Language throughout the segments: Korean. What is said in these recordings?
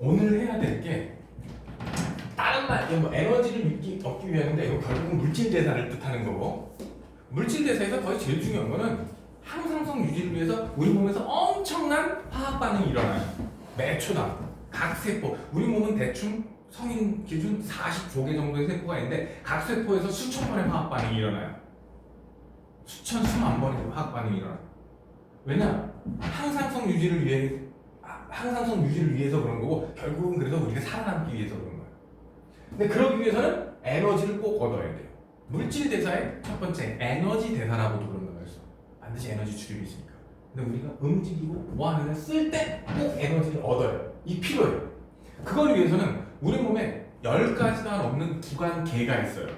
오늘 해야 될 게 다른 말, 뭐 에너지를 얻기 위한데 이거 결국은 물질 대사를 뜻하는 거고, 물질 대사에서 거의 제일 중요한 거는 항상성 유지를 위해서 우리 몸에서 엄청난 화학 반응이 일어나요. 매 초당 각 세포, 우리 몸은 대충 성인 기준 40조개 정도의 세포가 있는데 각 세포에서 수천 번의 화학 반응이 일어나요. 수천 수만 번의 화학 반응이 일어나요. 왜냐? 항상성 유지를 위해서 그런 거고, 결국은 그래서 우리가 살아남기 위해서 그런 거예요. 근데 그러기 위해서는 에너지를 꼭 얻어야 돼요. 물질 대사의 첫 번째 에너지 대사라고도 그런다고 했어. 반드시 에너지 출입이 있으니까. 근데 우리가 움직이고 뭐 하느냐 쓸 때 꼭 에너지를 얻어요. 이 필요해요. 그걸 위해서는 우리 몸에 10가지가 넘는 기관계가 있어요.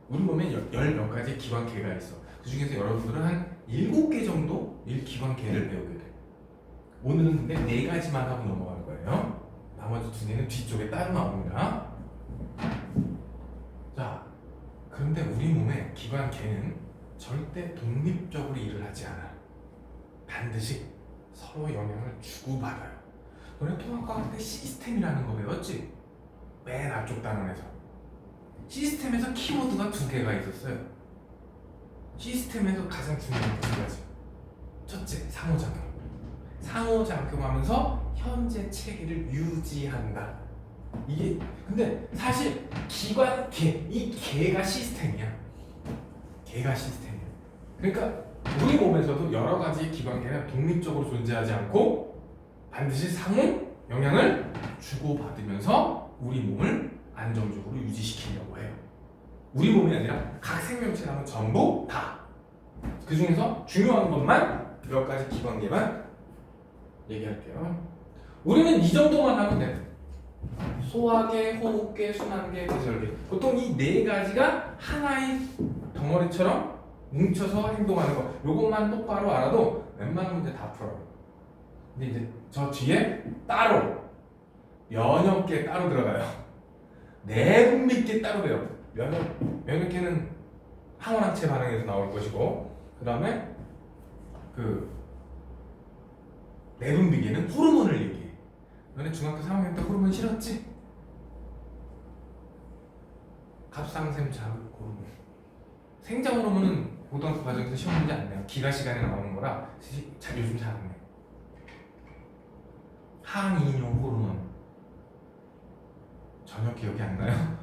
우리 몸에 10몇 가지의 기관계가 있어. 그 중에서 여러분들은 한 7개 정도 기관계를 배우게 돼요. 오늘은 근데 4가지만 하고 넘어갈 거예요. 나머지 2개는 뒤쪽에 따로 나옵니다. 자, 그런데 우리 몸의 기관계는 절대 독립적으로 일을 하지 않아. 반드시 서로 영향을 주고받아요. 너네 통합과학 때 시스템이라는 거 배웠지? 맨 앞쪽 단원에서. 시스템에서 키워드가 2개가 있었어요. 시스템에서 가장 중요한 게 2가지. 첫째, 상호작용. 상호작용하면서 현재 체계를 유지한다. 이게 근데 사실 기관계, 이 개가 시스템이야. 개가 시스템이야. 그러니까 우리 몸에서도 여러 가지 기관계는 독립적으로 존재하지 않고 반드시 상호 영향을 주고받으면서 우리 몸을 안정적으로 유지시키려고 해요. 우리 몸이 아니라 각 생명체라면 전부 다. 그 중에서 중요한 것만 몇 가지 기관계만 얘기할게요. 우리는 이 정도만 하면 돼. 소화계, 호흡계, 순환계, 배설계. 보통 이 4가지가 하나의 덩어리처럼 뭉쳐서 행동하는 거. 요것만 똑바로 알아도 웬만한 문제 다 풀어요. 근데 이제 저 뒤에 따로 면역계 따로 들어가요. 내분비계 따로 돼요. 면역계는 항원항체 반응에서 나올 것이고, 그 다음에 내분비계는 호르몬을 얘기해. 너네 중학교 3학년 때 호르몬 싫었지? 갑상샘 자극 호르몬. 생장 호르몬은 고등학교 과정에서 시험 문제 안 내요. 기가 시간에 나오는 거라 요즘 잘 안 내. 항이뇨 호르몬. 전혀 기억이 안 나요.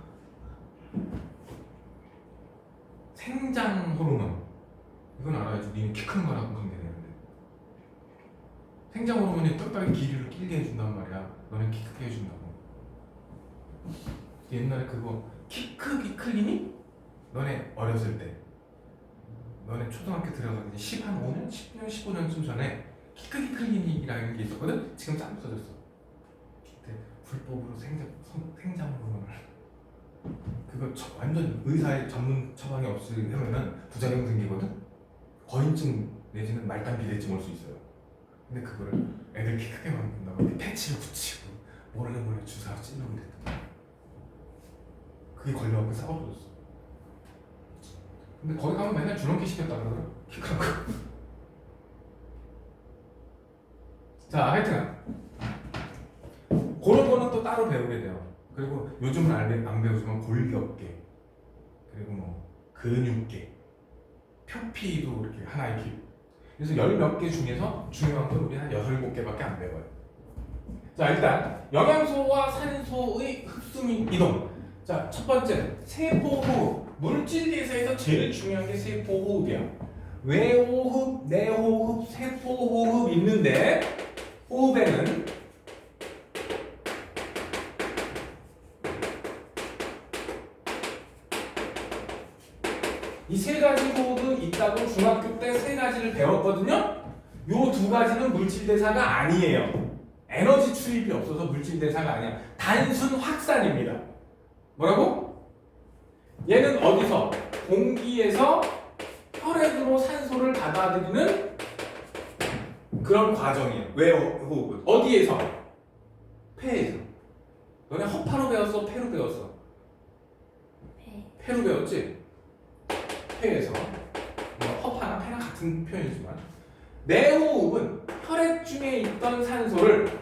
생장 호르몬. 이건 알아야지. 니는 키 큰 거라고 관계되는데. 생장 호르몬이 뼈다귀 길이를 길게 해준단 말이야. 너는 키 크게 해준다고. 옛날에 그거 키 크기 클리닉? 너네 어렸을 때. 너네 초등학교 들어가기 5년? 10년, 15년쯤 전에 키 크기 클리닉이라는 게 있었거든? 지금 싹 없어졌어. 그때 불법으로 생장 호르몬을. 그거 완전 의사의 전문 처방이 없으면 부작용 생기거든? 거인증 내지는 말단 비대증 올 수 있어요. 근데 그거를 애들 키 크게 만든다고 이렇게 패치를 붙이고 몰래 주사로 찔러고 그랬던. 그게 걸려갖고 싹 없어졌어. 근데 거기 가면 맨날 줄넘기 시켰다 그러더라. 키 큰 거. 자, 하여튼 그런 거는 또 따로 배우게 돼요. 그리고 요즘은 안 배우지만 골격계, 그리고 뭐 근육계, 표피도 이렇게 하나의 길. 그래서 10몇 개 중에서 중요한 건 우리 한 6-7개밖에 안 배워요. 자, 일단 영양소와 산소의 흡수 및 이동. 자, 첫 번째 세포호흡. 물질 대사에서 제일 중요한 게 세포호흡이야. 외호흡, 내호흡, 세포호흡 있는데, 호흡에는 이 3가지 호흡이 있다고 중학교 때 3가지를 배웠거든요. 요 2가지는 물질 대사가 아니에요. 에너지 출입이 없어서 물질 대사가 아니야. 단순 확산입니다. 뭐라고? 얘는 어디서? 공기에서 혈액으로 산소를 받아들이는 그런 과정이에요. 왜 호흡은? 어디에서? 폐에서. 너네 허파로 배웠어? 폐로 배웠어? 폐로 배웠지? 폐에서. 허파나 폐나 같은 표현이지만 내호흡은 혈액 중에 있던 산소를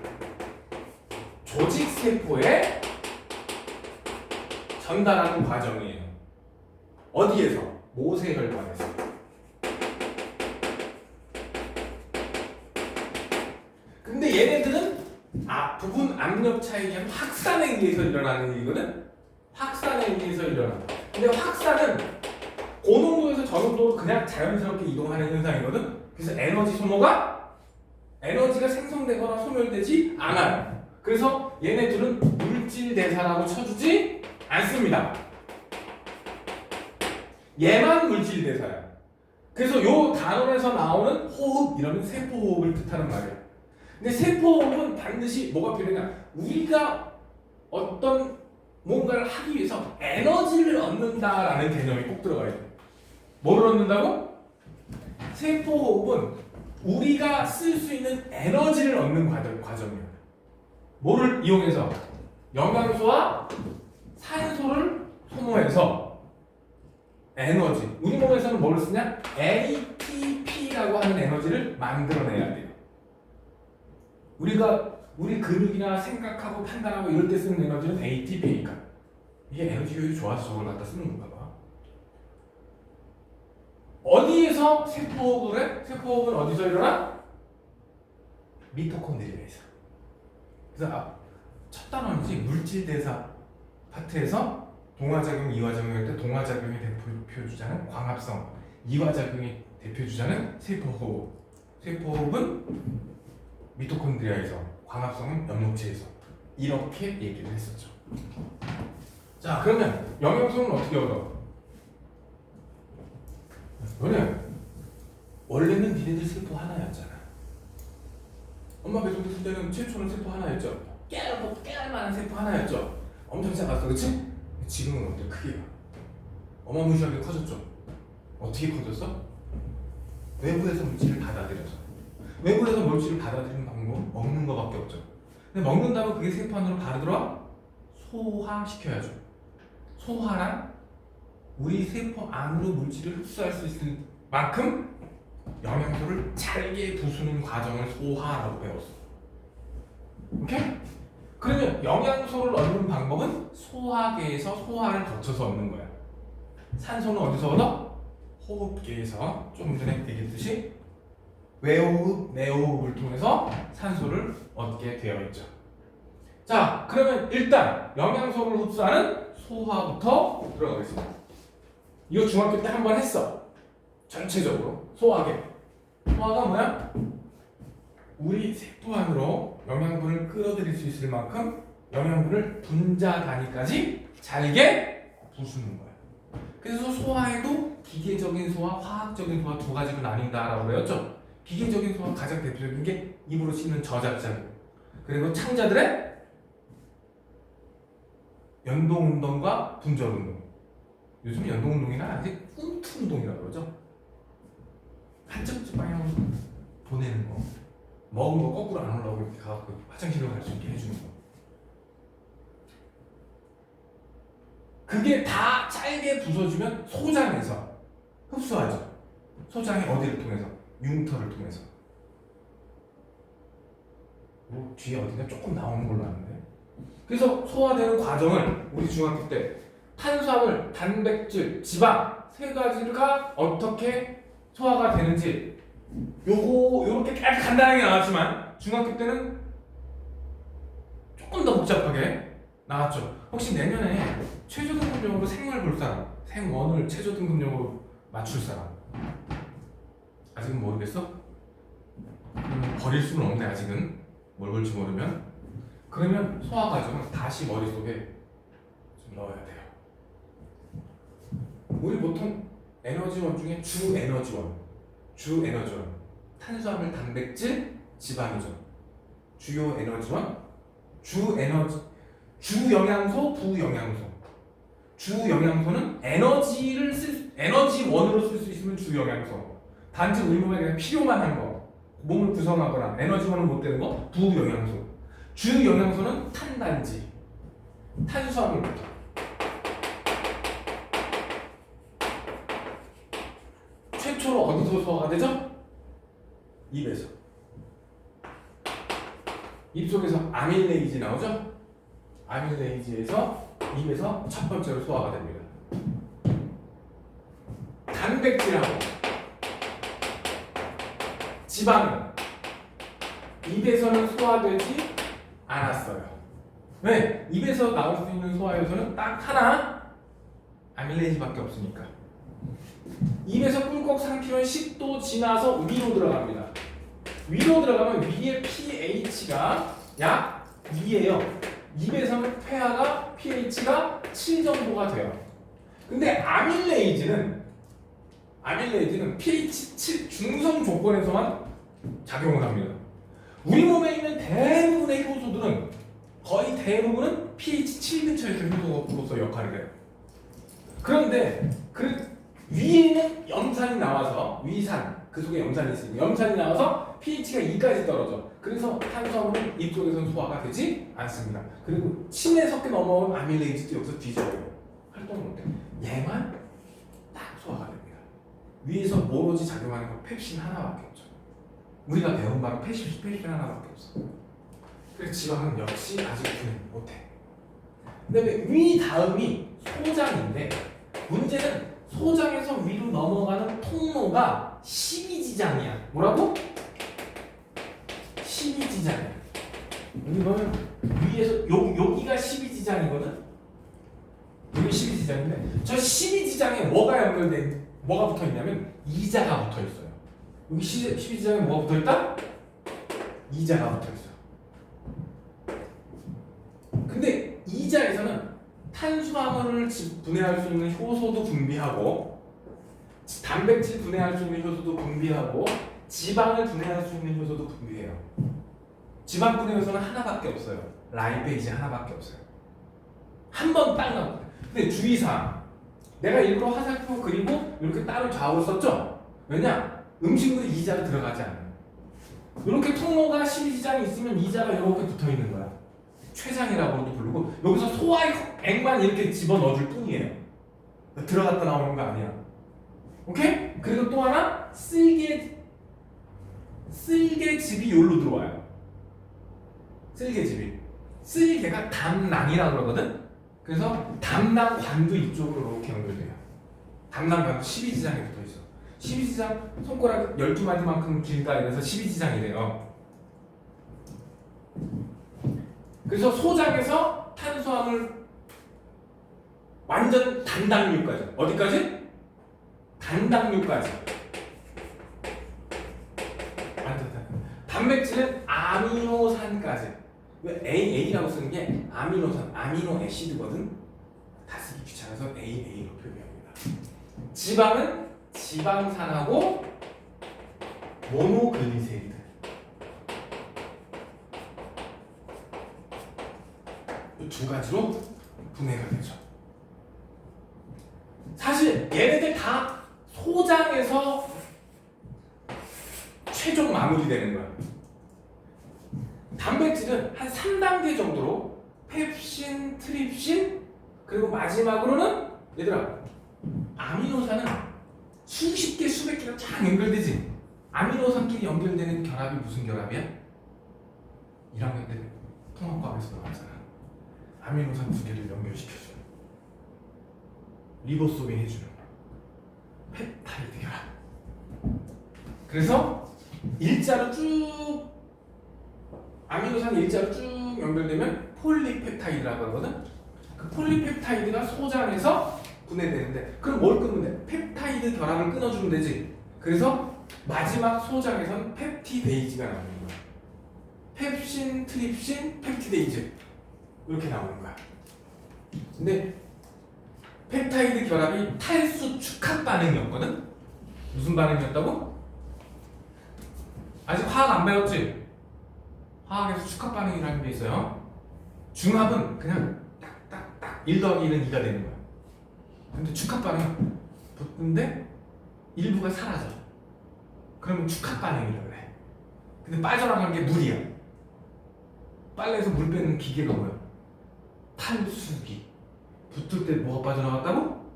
세포에 전달하는 과정이에요. 어디에서? 모세혈관에서. 근데 얘네들은 부분 압력 차이에 의한 확산에 의해서 일어나는 일이거든? 확산에 의해서 일어나. 근데 확산은 고농도에서 저농도로 그냥 자연스럽게 이동하는 현상이거든? 그래서 에너지가 생성되거나 소멸되지 않아요. 그래서 얘네들은 물질 대사라고 쳐주지 않습니다. 얘만 물질 대사야. 그래서 요 단원에서 나오는 호흡, 이러면 세포호흡을 뜻하는 말이야. 근데 세포호흡은 반드시 뭐가 필요하냐? 우리가 어떤 뭔가를 하기 위해서 에너지를 얻는다라는 개념이 꼭 들어가야 돼. 뭐를 얻는다고? 세포호흡은 우리가 쓸 수 있는 에너지를 얻는 과정이야. 뭐를 이용해서? 영양소와 산소를 소모해서 에너지. 우리 몸에서는 뭐를 쓰냐? ATP라고 하는 에너지를 만들어내야 돼요. 우리 근육이나 생각하고 판단하고 이럴 때 쓰는 에너지는 ATP니까. 이게 에너지 효율이 좋아서 저걸 갖다 쓰는 건가 봐. 어디에서 세포호흡을 해? 세포호흡은 어디서 일어나? 미토콘드리아에서. 그래서 첫 단원이지 물질대사 파트에서 동화작용, 이화작용일 때 동화작용의 대표 주자는 광합성, 이화작용의 대표 주자는 세포호흡. 세포호흡은 미토콘드리아에서, 광합성은 엽록체에서. 이렇게 얘기를 했었죠. 자, 그러면 영양소는 어떻게 얻어? 너네 원래는 니네들 세포 하나였잖아. 엄마 배송 됐을 때는 최초는 세포 하나였죠. 깨알만한 세포 하나였죠. 엄청 작았어, 그렇지? 지금은 어때? 크기가 어마무시하게 커졌죠. 어떻게 커졌어? 외부에서 물질을 받아들여서. 외부에서 물질을 받아들이는 방법은 먹는 거밖에 없죠. 근데 먹는다고 그게 세포 안으로 바로 들어와? 소화시켜야죠. 소화란 우리 세포 안으로 물질을 흡수할 수 있을 만큼 영양소를 잘게 부수는 과정을 소화라고 배웠어. 오케이? 그러면 영양소를 얻는 방법은 소화계에서 소화를 거쳐서 얻는 거야. 산소는 어디서 얻어? 호흡계에서 조금 전에 얘기했듯이 외호흡, 내호흡을 통해서 산소를 얻게 되어 있죠. 자, 그러면 일단 영양소를 흡수하는 소화부터 들어가겠습니다. 이거 중학교 때 한 번 했어. 전체적으로 소화계. 소화가 뭐야? 우리 세포 안으로 영양분을 끌어들일 수 있을 만큼 영양분을 분자 단위까지 잘게 부수는 거야. 그래서 소화에도 기계적인 소화, 화학적인 소화 두 가지로 나뉜다라고 배웠죠. 기계적인 소화 가장 대표적인 게 입으로 씹는 저작작용. 그리고 창자들의 연동운동과 분절운동. 요즘 연동운동이나 아직 꿈투운동이라고 그러죠. 한쪽 방향으로 보내는 거. 먹은 거 거꾸로 안 올라오고 이렇게 가갖고 화장실로 갈 수 있게 해주는 거. 그게 다 짧게 부서지면 소장에서 흡수하죠. 소장이 어디를 통해서? 융터를 통해서. 뭐 뒤에 어디가 조금 나오는 걸로 아는데. 그래서 소화되는 과정을 우리 중학교 때 탄수화물, 단백질, 지방 세 가지가 어떻게 소화가 되는지 요렇게 간단하게 나왔지만 중학교 때는 조금 더 복잡하게 나왔죠. 혹시 내년에 최저 등급용으로 생물 볼 사람, 생원을 최저 등급용으로 맞출 사람 아직은 모르겠어? 버릴 수는 없네 아직은. 뭘 볼지 모르면. 그러면 소화 과정을 다시 머릿속에 좀 넣어야 돼요. 우리 보통 에너지원 중에 주 에너지원 탄수화물, 단백질, 지방이죠. 주요 에너지원, 주 영양소, 부영양소. 주 영양소는 에너지원으로 쓸 수 있으면 주 영양소. 단지 우리 몸에 그냥 필요만 한 거, 몸을 구성하거나 에너지원은 못 되는 거, 부영양소. 주 영양소는 탄단지, 탄수화물부터. 최초로 어디서 소화가 되죠? 입에서. 입속에서 아밀레이지 나오죠? 아밀레이즈에서 입에서 첫 번째로 소화가 됩니다. 단백질하고 지방은 입에서는 소화되지 않았어요. 왜? 입에서 나올 수 있는 소화 요소는 딱 하나, 아밀레이즈밖에 없으니까. 입에서 꿀꺽 삼키면 10도 지나서 위로 들어갑니다. 위로 들어가면 위에 pH가 약 2예요. 입에서는 폐하가 pH가 7 정도가 돼요. 근데 아밀레이즈는 pH 7 중성 조건에서만 작용을 합니다. 우리 몸에 있는 대부분의 효소들은 거의 대부분은 pH 7 근처에서 효소로서 역할을 해요. 그런데 그 위에는 염산이 나와서 위산, 그 속에 염산이 있으니까 염산이 나와서 pH가 2까지 떨어져. 그래서 탄수화물은 입속에서는 소화가 되지 않습니다. 그리고 침에 섞여 넘어온 아밀레이즈도 여기서 뒤져요. 활동을 못해. 얘만 딱 소화가 됩니다. 위에서 오로지 작용하는 건 펩신 하나밖에 없죠. 우리가 배운 바로 펩신 하나밖에 없어. 그래서 지방은 역시 아직 분해 못해. 그다음에 위 다음이 소장인데 문제는 소장에서 위로 넘어가는 통로가 12지장이야. 뭐라고? 12지장이야. 여기 보면 위에서 여기가 12지장이거든. 여기 12지장인데 저 12지장에 뭐가 붙어 있냐면 이자가 붙어 있어요. 여기 12지장에 뭐가 붙어 있다? 이자가 붙어 있어. 근데 이자에서는 탄수화물을 분해할 수 있는 효소도 분비하고 단백질 분해할 수 있는 효소도 분비하고 지방을 분해할 수 있는 효소도 분비해요. 지방 분해 효소는 하나밖에 없어요. 라이페이지 하나밖에 없어요. 한 번 딱 나옵니다. 근데 주의사항, 내가 일부러 화살표 그리고 이렇게 따로 좌우로 썼죠? 왜냐? 음식물에 이자가 들어가지 않아요. 이렇게 통로가 12지장이 있으면 이자가 이렇게 붙어있는 거야. 췌장이라고도 부르고 여기서 소화의 액만 이렇게 집어넣어줄 뿐이에요. 들어갔다 나오는 거 아니야. 오케이? 그리고 또 하나 쓸개즙이 여기로 들어와요. 쓸개즙이. 쓸개가 담낭이라고 그러거든? 그래서 담낭관도 이쪽으로 이렇게 연결돼요. 담낭관도 12지장에 붙어있어. 12지장 손가락 12마디만큼 길다 이래서 12지장이래요. 그래서 소장에서 탄수화물 완전 단당류까지. 어디까지? 단당류까지. 단백질은 아미노산까지. 왜 AA라고 쓰는 게 아미노산, 아미노 애시드거든. 다 쓰기 귀찮아서 AA로 표기합니다. 지방은 지방산하고 모노글리세리드. 이 두 가지로 분해가 되죠. 사실 얘네들 다 소장에서 최종 마무리되는 거야. 단백질은 한 3단계 정도로 펩신, 트립신, 그리고 마지막으로는 얘들아 아미노산은 수십 개, 수백 개가 쫙 연결되지. 아미노산끼리 연결되는 결합이 무슨 결합이야? 1학년 때 통합과학에서 나왔잖아. 아미노산 두 개를 연결시켜주는, 리보소빙 해주는 펩타이드 결합. 그래서 일자로 쭉 아미노산이 일자로 쭉 연결되면 폴리펩타이드라고 하거든. 그 폴리펩타이드가 소장에서 분해되는데 그럼 뭘 끊으면 돼? 펩타이드 결합을 끊어주면 되지. 그래서 마지막 소장에서는 펩티데이즈가 나오는 거야. 펩신, 트립신, 펩티데이즈 이렇게 나오는 거야. 근데 펩타이드 결합이 탈수 축합 반응이었거든? 무슨 반응이었다고? 아직 화학 안 배웠지? 화학에서 축합 반응이라는 게 있어요. 중합은 그냥 딱딱딱 1 더하기 1은 2가 되는 거야. 근데 축합 반응은 붙는데 일부가 사라져. 그러면 축합 반응이라고 그래. 근데 빠져나가는 게 물이야. 빨래에서 물 빼는 기계가 뭐야? 탈수기. 붙을 때 뭐가 빠져나갔다고?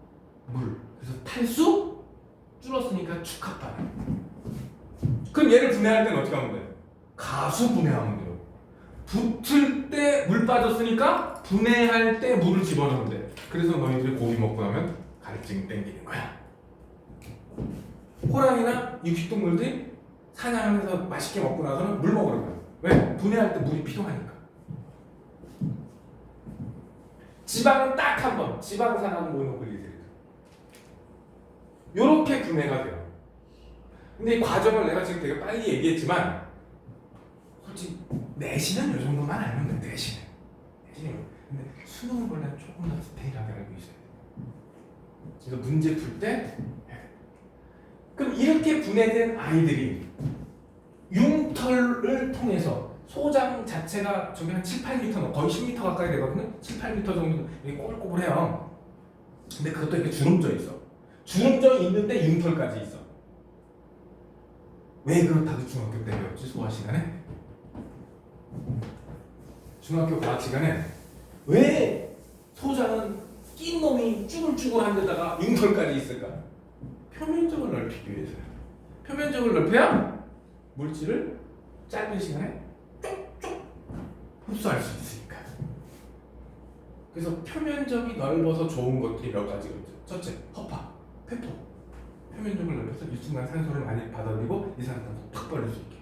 물. 그래서 탈수 줄었으니까 축합 반응. 그럼 얘를 분해할 때는 어떻게 하면 돼? 가수 분해하면 돼요. 붙을 때 물 빠졌으니까 분해할 때 물을 집어넣으면 돼. 그래서 너희들이 고기 먹고 나면 갈증이 땡기는 거야. 호랑이나 육식동물들이 사냥하면서 맛있게 먹고 나서는 물 먹으러 가요. 왜? 분해할 때 물이 필요하니까. 지방은 딱 한 번, 지방산하고 모노글리세리드. 요렇게 분해가 돼요. 근데 이 과정을 내가 지금 되게 빨리 얘기했지만 솔직히 내신은 이 정도만 알면 돼. 내신은. 근데 수능을 보려면 조금 더 디테일하게 알고 있어야 돼. 그래서 문제 풀 때 그럼 이렇게 분해된 아이들이 융털을 통해서 소장 자체가 저기 한 7, 8m, 거의 10m 가까이 되거든요. 7, 8m 정도 이게 꼬불꼬불해요. 근데 그것도 이렇게 주름져 있어. 주름져 있는데 융털까지 있어. 왜 그렇다고 중학교 때 배웠지? 소화 시간에? 중학교 과학 시간에 왜 소장은 낀 놈이 쭈글쭈글한 데다가 융털까지 있을까? 표면적을 넓히기 위해서요. 표면적을 넓혀야 물질을 짧은 시간에 쪽쪽 흡수할 수 있으니까. 그래서 표면적이 넓어서 좋은 것들이 몇 가지가 있죠. 첫째, 허파, 페토. 표면적을 넓혀서 일순간 산소를 많이 받아들이고 이산화탄소 팍 벌릴 수 있게.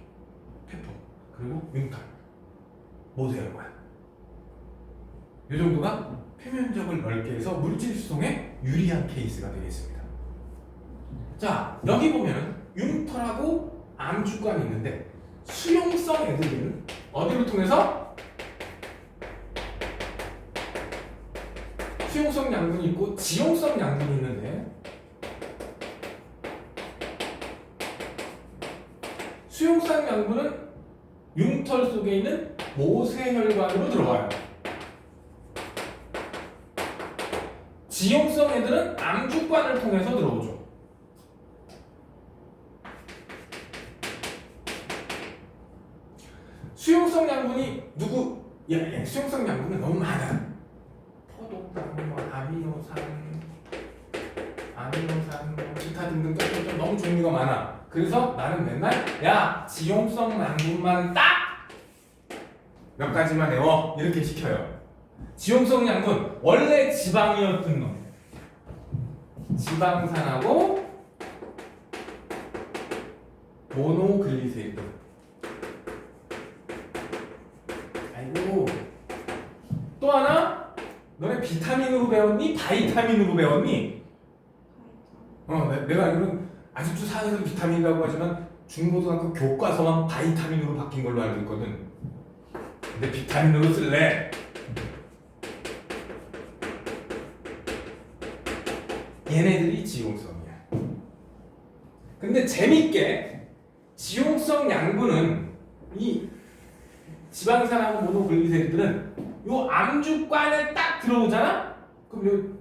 페토. 그리고 융털. 모두 혈관. 이 정도가 표면적을 넓게 해서 물질 수송에 유리한 케이스가 되겠습니다. 자, 여기 보면 융털하고 암주관이 있는데 수용성 애들은 어디를 통해서? 수용성 양분이 있고 지용성 양분이 있는데 수용성 양분은 융털 속에 있는 모세혈관으로 들어와요. 지용성 애들은 암주관을 통해서 들어오죠. 수용성 양분이 누구? 수용성 양분은 너무 많아. 포도당, 아미노산, 기타 등등 너무 종류가 많아. 그래서 나는 맨날 지용성 양분만 딱 몇 가지만 외워 이렇게 시켜요. 지용성 양분 원래 지방이었던 놈. 지방산하고 모노글리세리드. 아이고. 또 하나? 너네 비타민으로 배웠니? 바이타민으로 배웠니? 내가 알기로는 아직도 사회에서 비타민이라고 하지만 중고등학교 교과서만 바이타민으로 바뀐 걸로 알고 있거든. 근데 비타민으로 쓸래? 얘네들이 지용성이야. 근데 재밌게 지용성 양분은 이 지방산하고 모노글리세리드는 요 암주관에 딱 들어오잖아? 그럼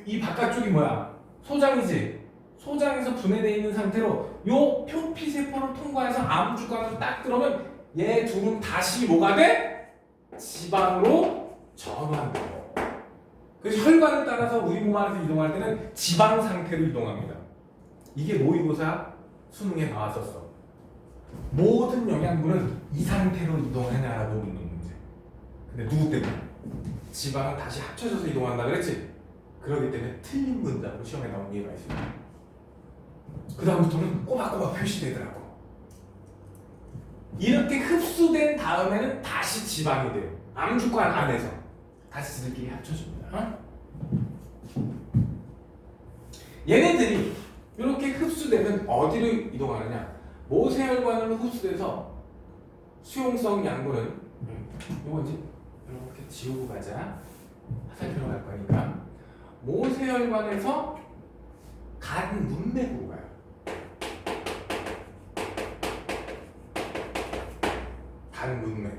이 바깥쪽이 뭐야? 소장이지? 소장에서 분해되어 있는 상태로 요 표피세포를 통과해서 암주관으로 딱 들어오면 얘 둘은 다시 뭐가 돼? 지방으로 전환돼요. 그래서 혈관을 따라서 우리 몸 안에서 이동할 때는 지방 상태로 이동합니다. 이게 모의고사 수능에 나왔었어. 모든 영양분은 이 상태로 이동하냐라고 묻는 문제. 근데 누구 때문에? 지방은 다시 합쳐져서 이동한다 그랬지? 그렇기 때문에 틀린 문장으로 시험에 나온 예가 있습니다. 그 다음부터는 꼬박꼬박 표시되더라고. 이렇게 흡수된 다음에는 다시 지방이 돼요. 암주관 안에서 다시 지들끼리 합쳐집니다. 얘네들이 이렇게 흡수되면 어디로 이동하느냐? 모세혈관으로 흡수돼서 수용성 양분은 이거 이제 이렇게 지우고 가자. 화살표로 갈 거니까 모세혈관에서 간 문맥으로 가요. 간 문맥.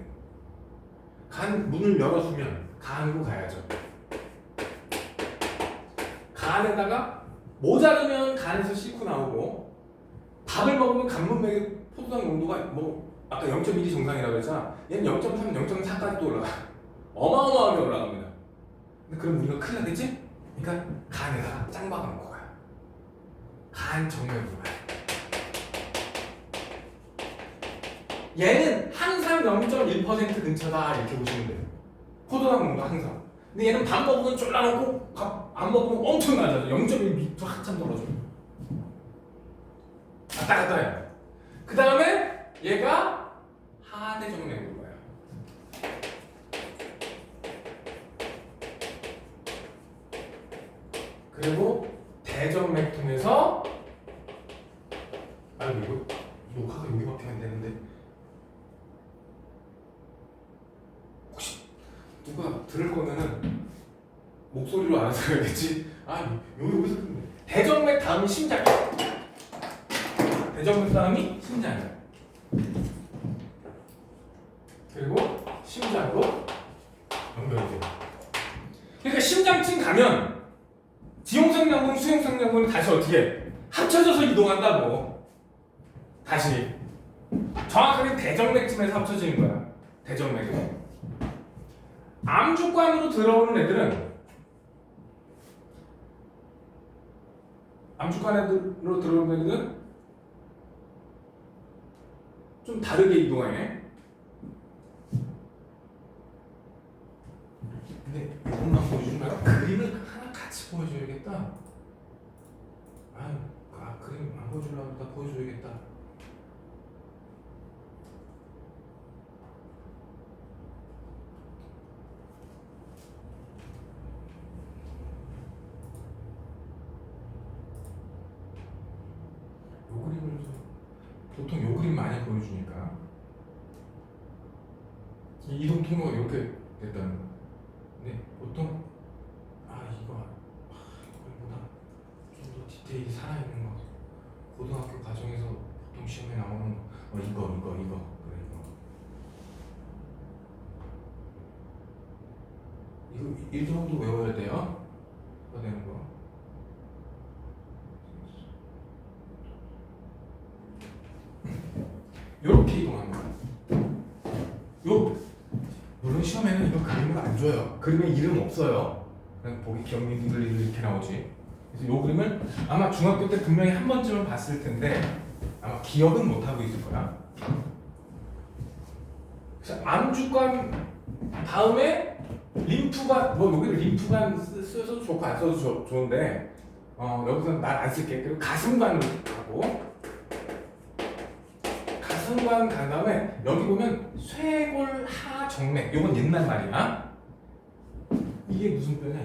간 문을 열어주면 간으로 가야죠. 간에다가 모자르면 간에서 싣고 나오고 밥을 먹으면 간 문맥의 포도당 농도가 뭐 아까 0.1이 정상이라고 했잖아. 얘는 0.3, 0.4까지 또 올라가. 어마어마하게 올라갑니다. 근데 그럼 우리가 큰일 나겠지? 그러니까 간에다가 짱 박아놓고 가요. 간 정맥으로 가요. 얘는 항상 0.1% 근처다 이렇게 보시면 돼요. 포도당 농도 항상. 근데 얘는 밥 먹으면 쫄라놓고 밥 안 먹으면 엄청 낮아져. 0.1 밑으로 한참 떨어져. 왔다 갔다 해요. 그 다음에 얘가 하대정맥인 거예요. 그리고 대정맥 통해서 아니 이거 녹화가 여기밖에 안 되는데 혹시 누가 들을 거면은 목소리로 알아서 해야겠지. 아 여기서 듣는데 대정맥 다음이 심장이야. 대정맥 다음이 심장이야. 그리고 심장으로 연결이 돼요. 그러니까 심장쯤 가면 지용성량분, 수용성량분은 다시 어떻게 해? 합쳐져서 이동한다고. 다시 정확하게 대정맥쯤에서 합쳐지는 거야. 대정맥에 암주관으로 들어오는 애들은 암주관으로 들어오는 애들은 좀 다르게 이동해. 근데 이것만 보여주는 거야? 그림을 하나 같이 보여줘야겠다. 그림 안 보여주려고 하다 보여줘야겠다. 요 그림을 보통 요 그림 많이 보여주니까 이 이동 통로가 이렇게 됐다는 거. 근데 보통 이거보다 좀 더 디테일이 살아있는 거 고등학교 과정에서 보통 시험에 나오는 거 이거 그래 이거 이 정도 외워야 돼요. 이거 되는 거. 요렇게 이동합니다. 물론 시험에는 이거 그림을 안 줘요. 그림에 이름 없어요. 그냥 보기 기억력이 이렇게 나오지. 그래서 요 그림을 아마 중학교 때 분명히 한 번쯤은 봤을 텐데 아마 기억은 못 하고 있을 거야. 그래서 암주관 다음에 림프관, 여기를 림프관 써도 좋고 안 써도 좋은데 여기서 난 안 쓸게. 그리고 가슴관으로 가고 가슴관 간 다음에 여기 보면 쇄골하정맥. 요건 옛날 말이야. 이게 무슨 뼈냐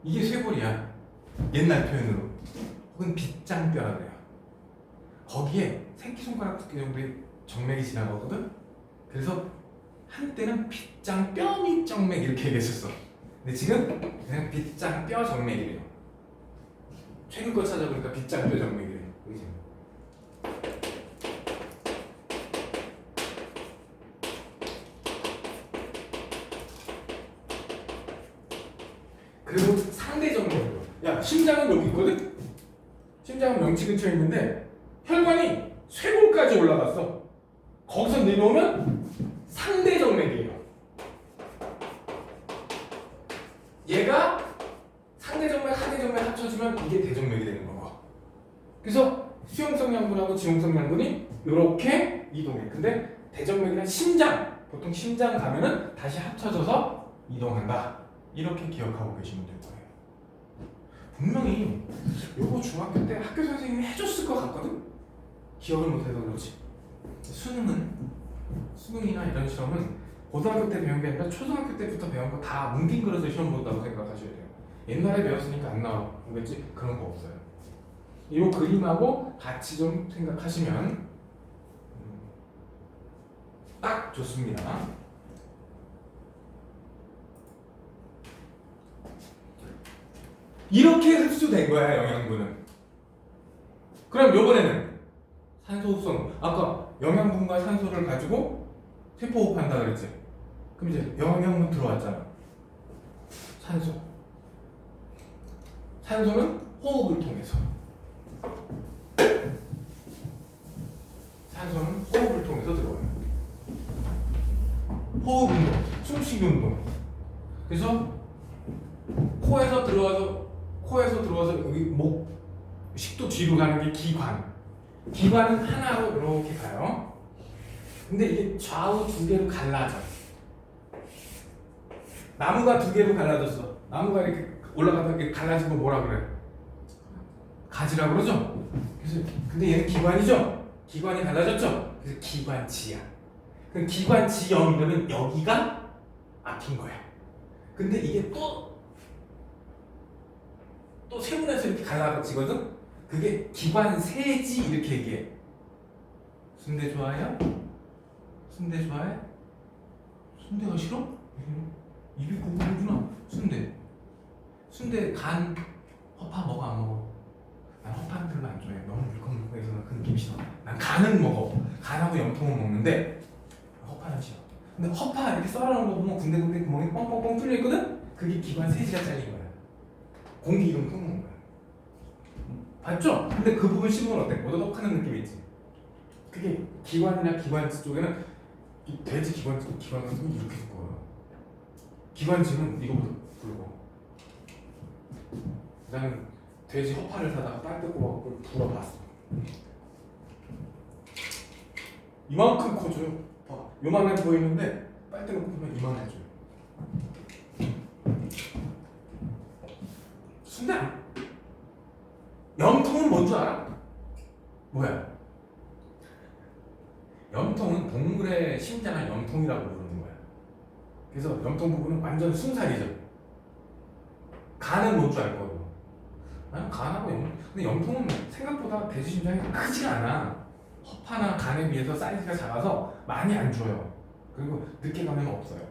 이게 쇄골이야. 옛날 표현으로. 혹은 빗장뼈라 그래요. 거기에 새끼손가락 두께 정도의 정맥이 지나가거든. 그래서 한때는 빗장뼈 및 정맥 이렇게 얘기했었어. 근데 지금 그냥 빗장뼈 정맥이래요. 최근 거 찾아보니까 빗장뼈 정맥이래요. 그지? 그리고 상대정맥으로. 야, 심장은 여기 있거든? 심장은 명치 근처에 있는데 혈관이 쇄골까지 올라갔어. 거기서 내려오면 상대정맥이에요. 얘가 상대정맥, 하대정맥 합쳐지면 이게 대정맥이 되는 거고. 그래서 수용성량분하고 지용성량분이 이렇게 이동해. 근데 대정맥이란 심장, 보통 심장 가면은 다시 합쳐져서 이동한다. 이렇게 기억하고 계시면 될 거예요. 분명히 요거 중학교 때 학교 선생님이 해줬을 것 같거든? 기억을 못해서 그렇지. 수능이나 이런 시험은 고등학교 때 배운 게 아니라 초등학교 때부터 배운 거 다 뭉뚱그려서 시험 본다고 생각하셔야 돼요. 옛날에 배웠으니까 안 나오겠지? 그런 거 없어요. 이 그림하고 같이 좀 생각하시면 딱 좋습니다. 이렇게 흡수된 거야, 영양분은. 그럼 요번에는 산소 흡수. 아까 영양분과 산소를 가지고 세포호흡한다 그랬지? 그럼 이제 영양분 들어왔잖아. 산소는 호흡을 통해서. 산소는 호흡을 통해서 들어와요. 호흡 운동, 숨쉬기 운동. 그래서 코에서 들어와서 여기 목, 식도 뒤로 가는 게 기관. 기관은 하나로 이렇게 가요. 근데 이게 좌우 두 개로 갈라져. 나무가 두 개로 갈라졌어. 나무가 이렇게 올라가다 이렇게 갈라진 거 뭐라 그래? 가지라 그러죠? 그래서 근데 얘는 기관이죠? 기관이 갈라졌죠? 그래서 기관지야. 그럼 기관지형이면 여기가 앞인 거야. 근데 이게 또 세분해서 이렇게 갈라지거든? 그게 기관세지 이렇게 얘기해. 순대 좋아해요? 순대 좋아해? 순대가 싫어? 입이 고구려구나. 순대 간 허파 먹어 안 먹어? 난 허파는 별로 안 좋아해. 너무 물컹물컹해서 그 느낌이 싫어. 난 간은 먹어. 간하고 염통은 먹는데 허파는 싫어. 근데 허파 이렇게 썰어놓은 거 보면 군데군데 구멍이 뻥뻥뻥 뚫려 있거든? 그게 기관 세지가 잘린 거야. 공기 이동 통로인 거야. 봤죠? 근데 그 부분 씹으면 어때? 오도독하는 느낌이 있지? 그게 기관이나 기관지 쪽에는 이 돼지 기관지 같은 건 이렇게 두꺼워요. 기관지는 이거보다 굵고. 나는 돼지 허파를 사다가 빨 뜯고 막 불어봤어. 이만큼 커져요. 봐, 요만해 보이는데 빨대 놓고 보면 이만해져요. 순대 안. 염통은 뭔 줄 알아? 뭐야? 염통은 동물의 심장을 염통이라고 부르는 거야. 그래서 염통 부분은 완전 순살이죠. 간은 뭔 줄 알 거고. 나는 간하고 염통. 근데 염통은 생각보다 돼지 심장이 크지가 않아. 허파나 간에 비해서 사이즈가 작아서 많이 안 줘요. 그리고 늦게 가면 없어요.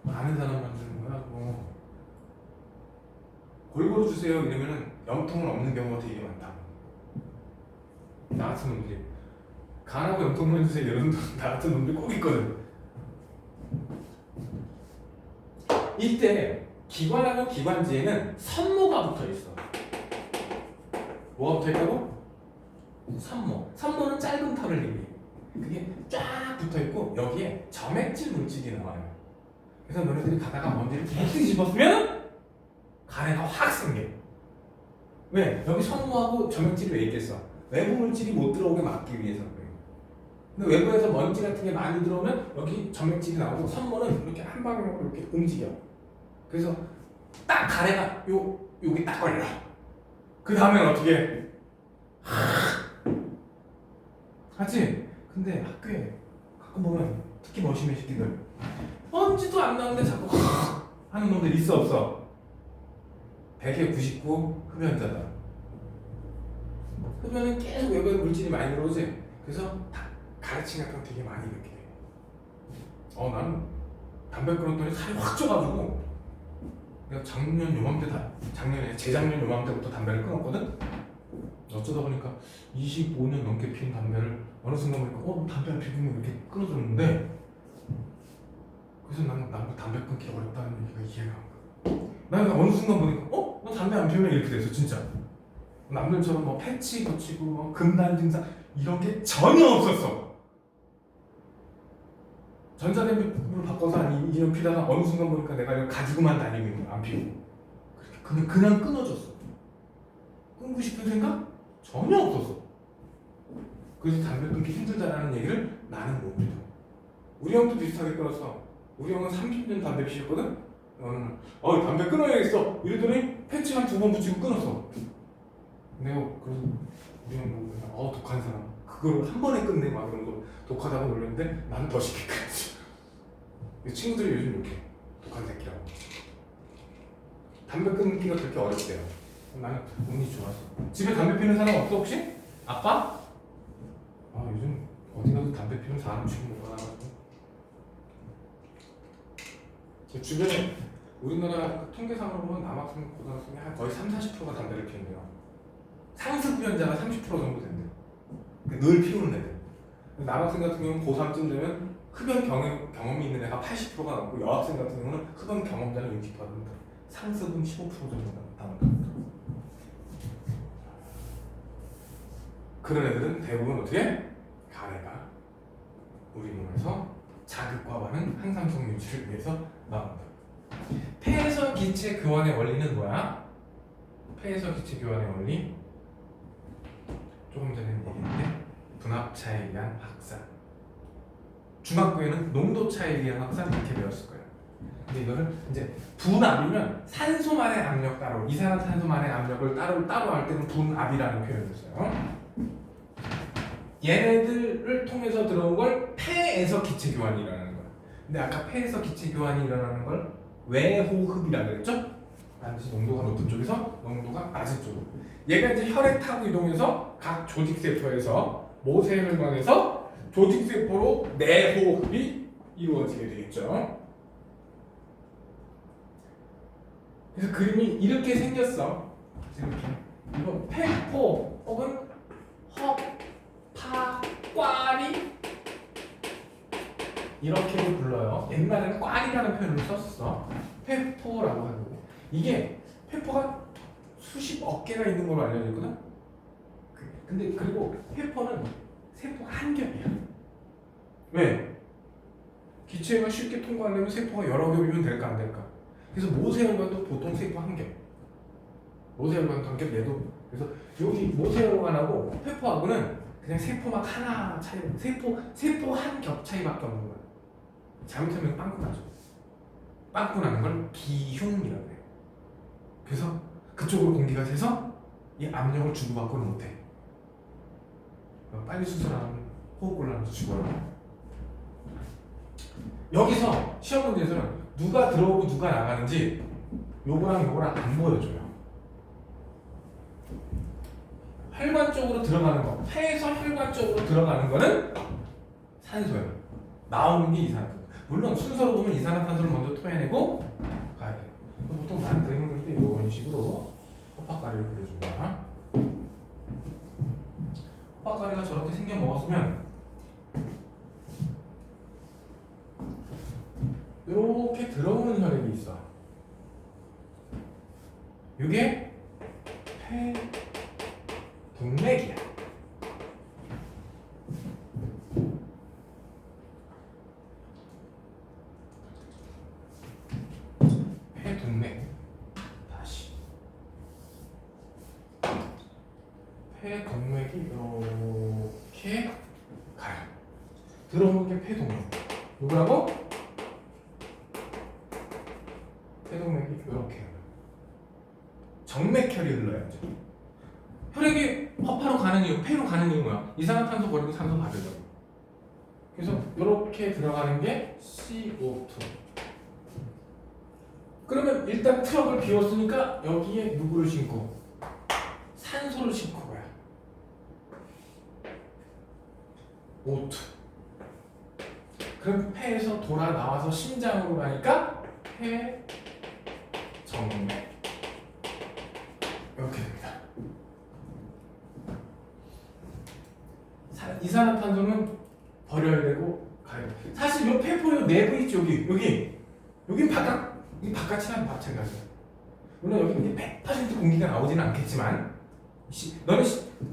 아는 사람만 주는 거야. 뭐 골고루 주세요 이러면은 염통은 없는 경우가 되게 많다. 나 같은 놈들이 간하고 염통만 주세요 이런 나 같은 놈들 꼭 있거든. 이때 기관하고 기관지에는 선모가 붙어 있어. 뭐가 붙어 있다고? 선모는 짧은 털을 얘기해. 그게 쫙 붙어 있고 여기에 점액질 물질이 나와요. 그래서 너네들이 가다가 먼지를 계속 뒤집었으면 간에가 확 생겨. 왜? 여기 선모하고 점액질이 왜 있겠어? 외부 물질이 못 들어오게 막기 위해서 그래요. 근데 외부에서 먼지 같은 게 많이 들어오면 여기 점액질이 나오고 선모는 이렇게 한 방향으로 이렇게 움직여. 그래서 딱 가래가 여기 딱 걸려. 그 다음엔 어떻게 해? 하지? 근데 학교에 가끔 보면 특히 머시맨 새끼들 먼지도 안 나오는데 자꾸 하는 놈들 있어 없어? 100에 99 흡연자다. 흡연은 계속 외부에 물질이 많이 들어오지? 그래서 가래침 같은 거 되게 많이 느끼게 돼. 나는 담배 끊었더니 살이 확 쪄가지고 내가 작년 요맘때 재작년 요맘때부터 담배를 끊었거든? 어쩌다 보니까 25년 넘게 피운 담배를 어느 순간 보니까 담배 안 피우면 이렇게 끊어졌는데 그래서 나는 담배 끊기 어렵다는 얘기가 이해가 안 가. 나는 어느 순간 보니까 너 담배 안 피우면 이렇게 됐어 진짜. 남들처럼 뭐 패치 붙이고 뭐 금단 증상 이런 게 전혀 없었어. 전자담배로 바꿔서 한 2년 피다가 어느 순간 보니까 내가 이거 가지고만 다니고 있는 거야. 안 피우고 그냥 끊어졌어. 끊고 싶은 생각? 전혀 없었어. 그래서 담배 끊기 힘들다라는 얘기를 나는 못 믿어. 우리 형도 비슷하게 끊었어. 우리 형은 30년 담배 피셨거든? 담배 끊어야겠어. 이러더니 패치 한 2번 붙이고 끊었어. 내가 그래서 우리 형 독한 사람. 그걸 한 번에 끝내 막 이런 거 독하다고 놀렸는데 나는 더 쉽게 끊었지. 친구들이 요즘 이렇게 독한 새끼라고. 담배 끊기가 그렇게 어렵대요. 나는 운이 좋았어. 집에 담배 피우는 사람 없어 혹시? 아빠? 요즘 어디 가도 담배 피우는 사람 지금 못 봐가지고. 주변에 우리나라 통계상으로 보면 남학생, 고등학생이 한 거의 30-40%가 담배를 피운대요. 상습 흡연자가 30% 정도 된대요. 늘 피우는 애들. 남학생 같은 경우는 고3쯤 되면 흡연 경험이 있는 애가 80%가 넘고 여학생 같은 경우는 흡연 경험자는 60%입니다. 상습은 15% 정도 남는다. 그런 애들은 대부분 어떻게? 가래가 우리 몸에서 자극과 반응, 항상성 유지를 위해서 나온다. 폐에서 기체 교환의 원리는 뭐야? 폐에서 기체 교환의 원리? 조금 전에 얘기했는데 분압차에 의한 확산. 중학교에는 농도차에 의한 확산 이렇게 배웠을 거예요. 근데 이거를 이제 분압이면 산소만의 압력 따로 이산화탄소만의 압력을 따로 할 때는 분압이라는 표현을 써요. 얘네들을 통해서 들어온 걸 폐에서 기체 교환이 일어나는 거야. 근데 아까 폐에서 기체 교환이 일어나는 걸 외호흡이라고 그랬죠? 반드시 농도가 높은 쪽에서 농도가 낮은 쪽으로. 얘가 이제 혈액 타고 이동해서 각 조직세포에서 모세혈관에서 조직세포로 내호흡이 이루어지게 되겠죠. 그래서 그림이 이렇게 생겼어. 이렇게. 이거 폐포 혹은 허파과리 이렇게도 불러요. 옛날에는 꽈리라는 표현을 썼어. 폐포라고 하고. 이게 폐포가 수십억 개가 있는 걸로 알려져 있거든. 근데 그리고 폐포는 세포 한 겹이야. 왜? 기체가 쉽게 통과하려면 세포가 여러 겹이면 될까 안 될까? 그래서 모세혈관도 보통 세포 한 겹. 모세혈관 한 겹 내도. 그래서 여기 모세혈관하고 폐포하고는 그냥 세포막 하나 차이. 세포 한 겹 차이밖에 없는 거야. 잘못하면 빵꾸 나죠. 빵꾸 나는 걸 기흉이라고 해요. 그래서 그쪽으로 공기가 새서 이 압력을 주고받고는 못해. 빨리 수술하면 호흡곤란해서 죽어요. 여기서 시험 문제에서는 누가 들어오고 누가 나가는지 요거랑 요거랑 안 보여줘요. 혈관 쪽으로 들어가는 거, 폐에서 혈관 쪽으로 들어가는 거는 산소예요. 나오는 게 이산화탄소. 물론 순서로 보면 이산화탄소를 먼저 토해내고 가야 돼요. 보통 나는 그림을 그릴 때 이런 식으로 호박가리를 그려준다. 호박가리가 저렇게 생겨 먹었으면 이렇게 들어오는 혈액이 있어. 이게 폐동맥이야. 폐동맥. 다시. 폐동맥이 이렇게 가요. 들어오는 게 폐동맥. 누구라고? 폐동맥이 이렇게 흘러요. 정맥혈이 흘러야죠. 혈액이 허파로 가는 이유, 폐로 가는 이유는 뭐야? 이산화탄소 버리고 산소 받으려고. 그래서 이렇게 들어가는 게 CO2. 그러면 일단 트럭을 비웠으니까 여기에 누구를 싣고? 산소를 싣고 가요. O2. 그럼 폐에서 돌아 나와서 심장으로 가니까 폐 정맥. 이렇게 됩니다. 이산화탄소는 버려야 되고 가야 돼. 사실 이 폐포의 내부 있지 여긴 바깥이랑 마찬가지야. 물론 여기 이제 100% 공기가 나오지는 않겠지만 너는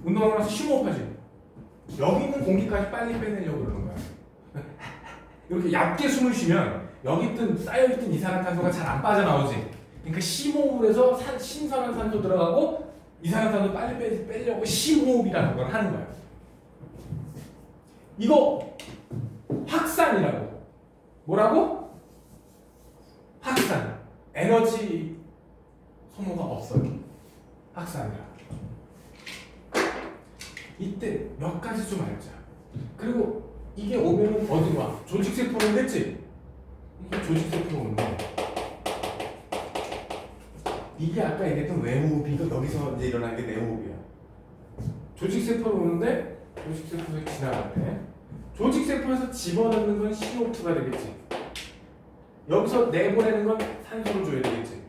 운동하고 나서 심호흡하지. 여기 있는 공기까지 빨리 빼내려고 그러는 거야. 이렇게 얇게 숨을 쉬면 여기 있던 쌓여있던 이산화탄소가 잘 안 빠져나오지. 그러니까 심호흡을 해서 신선한 산소 들어가고 이산화탄소 빨리 빼려고 심호흡이라는 걸 하는 거야. 이거 확산이라고. 뭐라고? 확산. 에너지 소모가 없어요. 확산이라고. 이때 몇 가지 좀 알자. 그리고 이게 오면은 어디로 와? 조직세포는 했지? 이게 조직세포로 오는데 이게 아까 얘기했던 외호흡이 여기서 이제 일어나는 게 내호흡이야. 조직세포로 오는데 조직세포에 지나갈 때 조직세포에서 집어넣는 건 CO2가 되겠지. 여기서 내보내는 건 산소를 줘야 되겠지.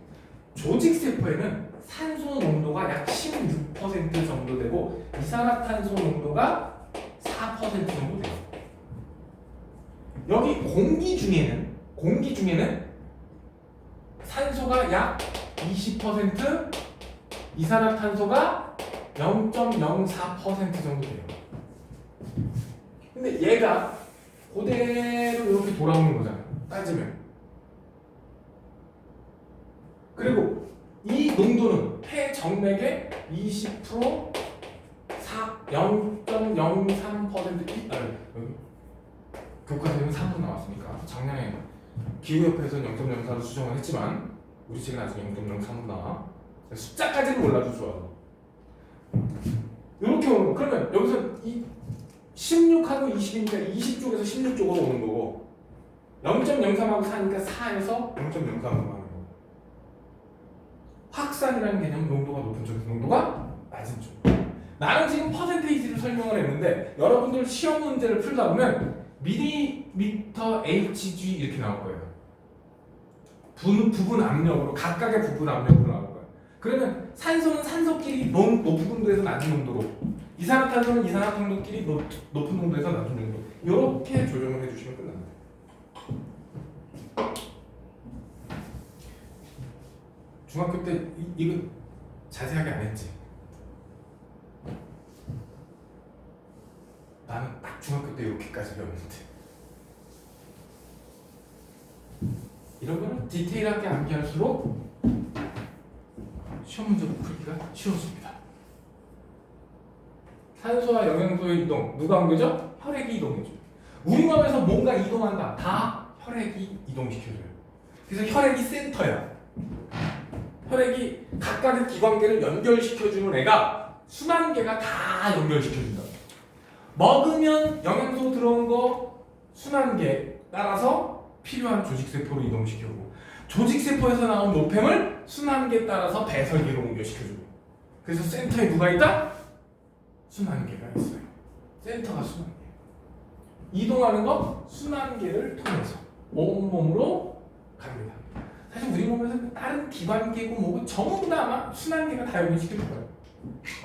조직세포에는 산소 농도가 약 16% 정도 되고 이산화탄소 농도가 4% 정도 돼요. 여기 공기 중에는 산소가 약 20%, 이산화탄소가 0.04% 정도 돼요. 근데 얘가 그대로 이렇게 돌아오는 거잖아. 따지면. 그리고 이 농도는 폐 정맥의 20%, 0.03% 여기 교과서에는 3분 나왔으니까 작년에 기후협회에서는 0.04로 수정을 했지만 우리 책은 아직 0.03로 나와. 숫자까지는 몰라도 좋아. 이렇게 오는 거. 그러면 여기서 이 16하고 20이니까 20쪽에서 16쪽으로 오는 거고 0.03하고 4니까 4에서 0.03으로 가는 거고 확산이라는 개념은 농도가 높은 쪽에서 농도가 낮은 쪽. 나는 지금 퍼센테이지를 설명을 했는데 여러분들 시험 문제를 풀다 보면 밀리미터 HG 이렇게 나올 거예요. 부분 압력으로 각각의 부분 압력으로 나올 거예요. 그러면 산소는 산소끼리 높은 농도에서 낮은 농도로 이산화탄소는 이산화탄소끼리 높은 농도에서 낮은 농도 이렇게 조정을 해주시면 끝납니다. 중학교 때 이거 자세하게 안 했지? 나는 딱 중학교 때 이렇게까지 배웠는데 이런 거는 디테일하게 암기할수록 시험 문제로 풀기가 쉬워집니다. 산소와 영양소의 이동 누가 옮겨줘? 혈액이 이동해줘. 우리 몸에서 뭔가 이동한다. 다 혈액이 이동시켜줘요. 그래서 혈액이 센터야. 혈액이 각각의 기관계를 연결시켜주는 애가 순환계가 다 연결시켜준다. 먹으면 영양소 들어온 거 순환계 따라서 필요한 조직세포로 이동시켜주고 조직세포에서 나온 노폐물 순환계 따라서 배설계로 옮겨시켜주고 그래서 센터에 누가 있다? 순환계가 있어요. 센터가 순환계. 이동하는 거 순환계를 통해서 온몸으로 갑니다. 사실 우리 몸에서 다른 기관계고 뭐고 전부 다 아마 순환계가 다 연결시킬 거예요.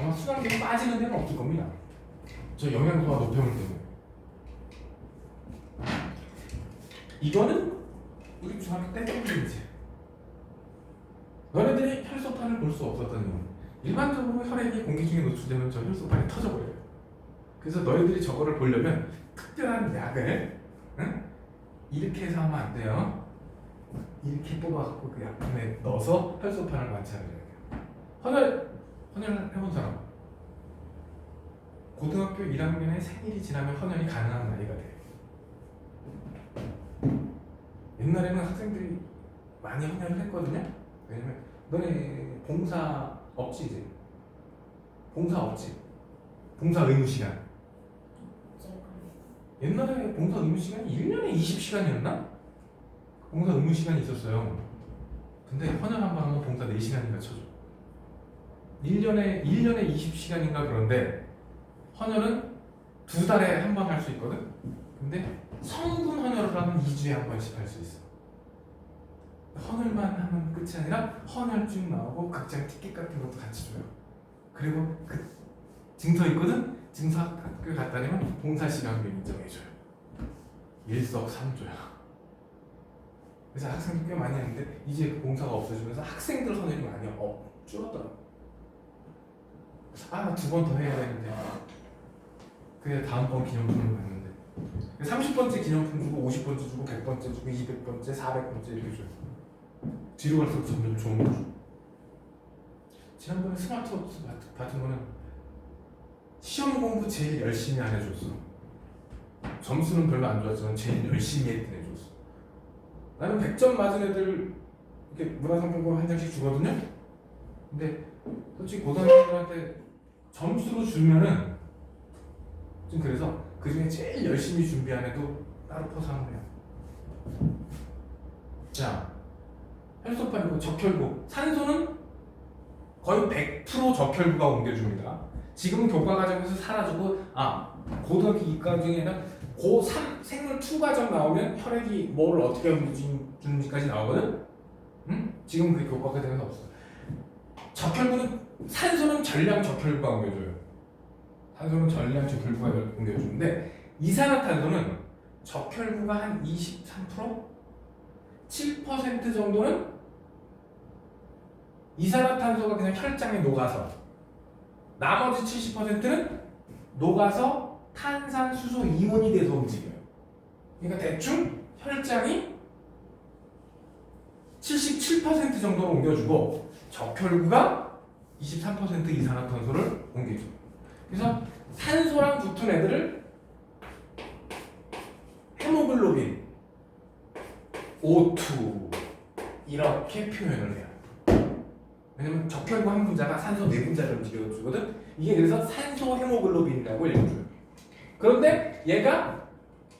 아마 순환계가 빠지는 데는 없을 겁니다. 저 영양소와 노폐물 때문에. 이거는 우리 중학교 때 때문이지. 너네들이 혈소판을 볼 수 없었던 이유는 일반적으로 혈액이 공기 중에 노출되면 저 혈소판이 터져버려요. 그래서 너희들이 저거를 보려면 특별한 약을 이렇게 해서 하면 안 돼요. 이렇게 뽑아갖고 그 약품에 넣어서 혈소판을 관찰해야 돼요. 헌혈 해본 사람? 고등학교 1학년에 생일이 지나면 헌혈이 가능한 나이가 돼요. 옛날에는 학생들이 많이 헌혈을 했거든요. 왜냐면 너네 봉사 없지 이제? 봉사 없지? 봉사 의무 시간. 옛날에 봉사 의무 시간이 1년에 20시간이었나? 봉사 의무 시간이 있었어요. 근데 헌혈 한 번 하면 봉사 4시간인가 쳐줘. 1년에 20시간인가 그런데 헌혈은 2달에 한 번 할 수 있거든? 근데 성분 헌혈을 하면 2주에 한 번씩 할 수 있어. 헌혈만 하면 끝이 아니라 헌혈증 나오고 극장 티켓 같은 것도 같이 줘요. 그리고 그 증서 있거든? 증서 학교 갔다 오면 봉사시간도 인정해줘요. 일석삼조야. 그래서 학생들 꽤 많이 했는데 이제 그 봉사가 없어지면서 학생들 헌혈이 많이 줄었더라고. 아, 2번 더 해야 되는데 그래 다음번 기념품을 받는데 30번째 기념품 주고 50번째 주고 100번째 주고 200번째 400번째 이렇게 줘요. 뒤로 갈수록 점점 좋은 거 줘. 지난번에 스마트워치 같은 거는 시험 공부 제일 열심히 안 해줬어. 점수는 별로 안 좋았지만 제일 열심히 했던 애 줬어. 나는 100점 맞은 애들 이렇게 문화상품권 한 장씩 주거든요. 근데 솔직히 고등학생들한테 점수로 주면은 좀 그래서 그 중에 제일 열심히 준비한 애도 따로 포상을 해요. 자, 혈소판이고 적혈구. 산소는 거의 100% 적혈구가 옮겨줍니다. 지금은 교과 과정에서 사라지고 고등학교 2과정에는 고3 생물 2과정 나오면 혈액이 뭐를 어떻게 옮겨주는지까지 나오거든? 지금 그 교과 과정에는 없어. 적혈구는 산소는 전량 적혈구가 옮겨줘요. 산소는 전량 적혈구가 옮겨주는데 이산화탄소는 적혈구가 한 23%? 7% 정도는 이산화탄소가 그냥 혈장에 녹아서 나머지 70%는 녹아서 탄산수소 이온이 돼서 움직여요. 그러니까 대충 혈장이 77% 정도로 옮겨주고 적혈구가 23% 이산화탄소를 옮겨줘요. 그래서 산소랑 붙은 애들을 헤모글로빈 O2 이렇게 표현을 해요. 왜냐면 적혈구 한 분자가 산소 네 분자를 움직여주거든. 이게 그래서 산소 헤모글로빈이라고 읽어줘요. 그런데 얘가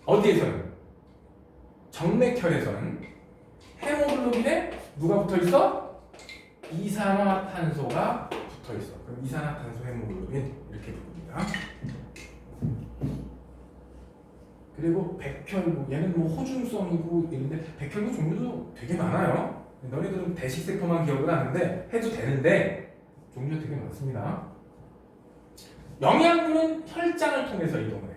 어디에서는 정맥혈에서는 헤모글로빈에 누가 붙어 있어? 이산화탄소가 붙어 있어. 그럼 이산화탄소 헤모글로빈 이렇게 부릅니다. 그리고 백혈구 얘는 뭐 호중성이고 이런데 백혈구 종류도 되게 많아요. 너희들은 대식세포만 기억을 하는데 해도 되는데 종류가 되게 많습니다. 영양분은 혈장을 통해서 이동을 해요.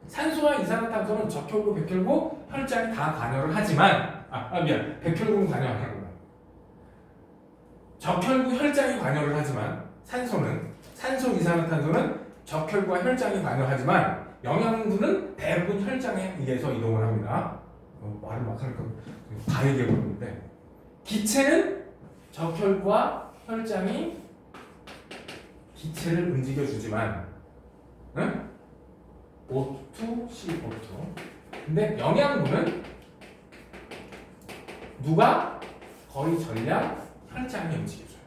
산소와 이산화탄소는 적혈구, 백혈구, 혈장이 다 관여를 하지만 미안, 백혈구는 관여 안 하구나. 적혈구, 혈장이 관여를 하지만 산소, 이산화탄소는 적혈구와 혈장이 관여하지만 영양분은 대부분 혈장에 의해서 이동을 합니다. 말을 막 하니까 다 얘기해버렸는데 기체는 적혈구와 혈장이 기체를 움직여주지만 응? O2, C02 근데 영양분은 누가 거의 전량 혈장이 움직여줘요.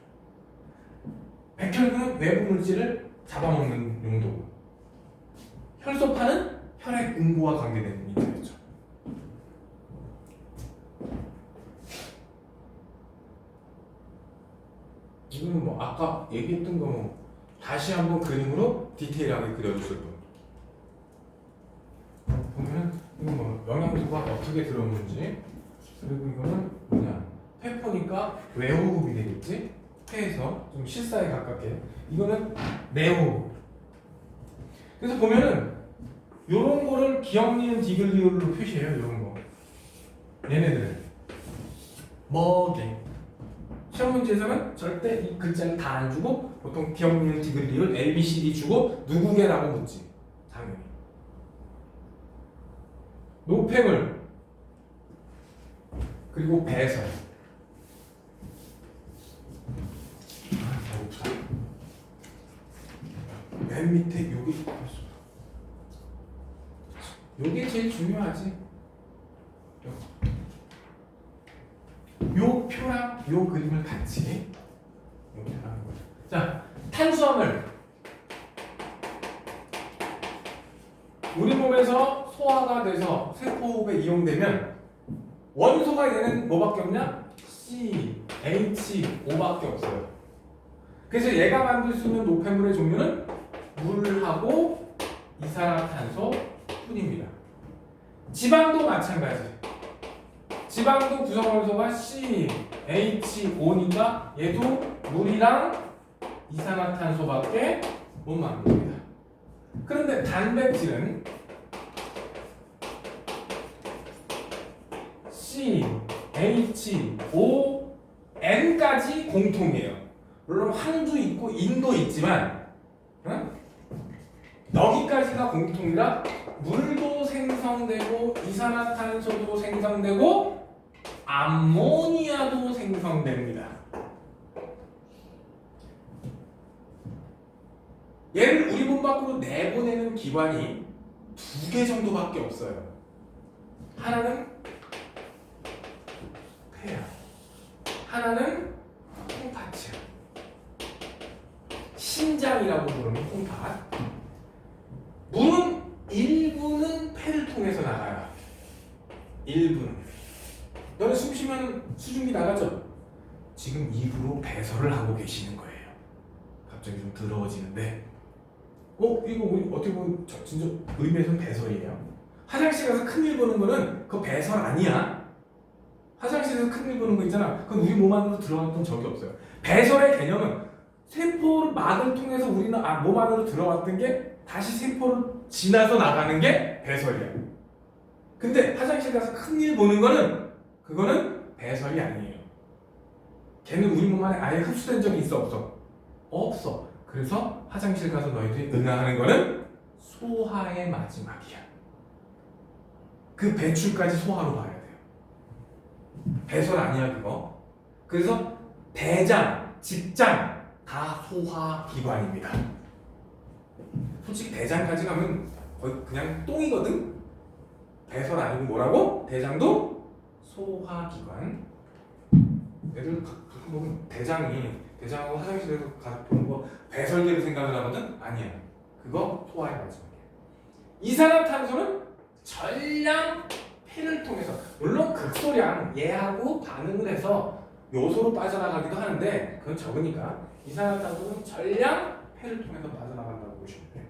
백혈구는 외부 물질을 잡아먹는 용도고 혈소판은 혈액 응고와 관계된 인자였죠. 이거는 뭐 아까 얘기했던 거 뭐 다시 한번 그림으로 디테일하게 그려줬을 뿐. 보면은 이건 뭐 영양소가 어떻게 들어오는지 그리고 이거는 뭐냐 폐포니까 외호흡이 되겠지. 폐에서 좀 실사에 가깝게 이거는 내호흡. 그래서 보면은 요런 거를 기억, 니은, 디귿, 리을로 표시해요. 요런 거 얘네들은 뭐게 시험 문제에서는 절대 이 글자를 다 안 주고 보통 기억, 니은, 디귿, 리을 A, B, C, D 주고 누구게라고 묻지. 당연히 노폐물 그리고 배설 배고프다. 맨 밑에 요게 제일 중요하지. 요 표랑 요 그림을 같이 이렇게 하는 거죠. 자, 탄수화물 우리 몸에서 소화가 돼서 세포호흡에 이용되면 원소가 얘는 뭐밖에 없냐? C, H, O밖에 없어요. 그래서 얘가 만들 수 있는 노폐물의 종류는 물하고 이산화탄소 뿐입니다. 지방도 마찬가지. 지방도 구성원소가 C, H, O니까 얘도 물이랑 이산화탄소밖에 못 만듭니다. 그런데 단백질은 C, H, O, N까지 공통이에요. 물론 황도 있고 인도 있지만 여기까지가 공통이라 물도 생성되고 이산화탄소도 생성되고 암모니아도 생성됩니다. 얘를 우리 몸 밖으로 내보내는 기관이 2개 정도밖에 없어요. 하나는 폐야, 하나는 콩팥이야. 심장이라고 부르는 콩팥. 물은 일부는 폐를 통해서 나가요. 일부는. 너네 숨 쉬면 수증기 나가죠? 지금 입으로 배설을 하고 계시는 거예요. 갑자기 좀 더러워지는데 이거 우리 어떻게 보면 진짜 의미에서는 배설이에요. 화장실 가서 큰일 보는 거는 그거 배설 아니야. 화장실에서 큰일 보는 거 있잖아. 그건 우리 몸 안으로 들어갔던 적이 없어요. 배설의 개념은 세포 막을 통해서 우리는 몸 안으로 들어왔던 게 다시 세포를 지나서 나가는 게 배설이야. 근데 화장실 가서 큰일 보는 거는 그거는 배설이 아니에요. 걔는 우리 몸 안에 아예 흡수된 적이 있어 없어? 없어. 그래서 화장실 가서 너희들이 응아하는 거는 소화의 마지막이야. 그 배출까지 소화로 봐야 돼요. 배설 아니야 그거. 그래서 대장, 직장 다 소화기관입니다. 솔직히 대장까지 가면 거의 그냥 똥이거든. 배설 아니고 뭐라고? 대장도 소화기관. 애들 가끔 보면 대장하고 화장실에서 가서 보는 거 배설계로 생각을 하거든? 아니야. 그거 소화의 마지막이야. 이산화탄소는 전량 폐를 통해서, 물론 극소량 얘하고 반응을 해서 요소로 빠져나가기도 하는데 그건 적으니까 이산화탄소는 전량 폐를 통해서 빠져나간다고 보시면 돼요.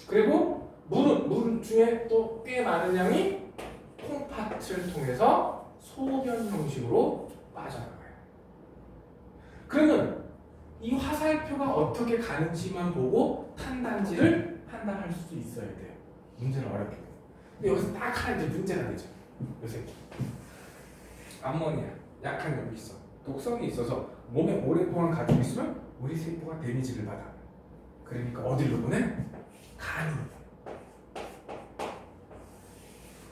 그리고 물 중에 또 꽤 많은 양이 콩팥을 통해서 소변 형식으로 빠져나가요. 그러면 이 화살표가 어떻게 가는지만 보고 탄단지를 판단할 수 있어야 돼요. 문제는 어렵게. 근데 여기서 딱 하나 이제 문제가 되죠. 요 새끼. 암모니아 약한 염이 있어. 독성이 있어서 몸에 오랫동안 가지고 있으면 우리 세포가 데미지를 받아. 그러니까 어디로 보내? 간으로.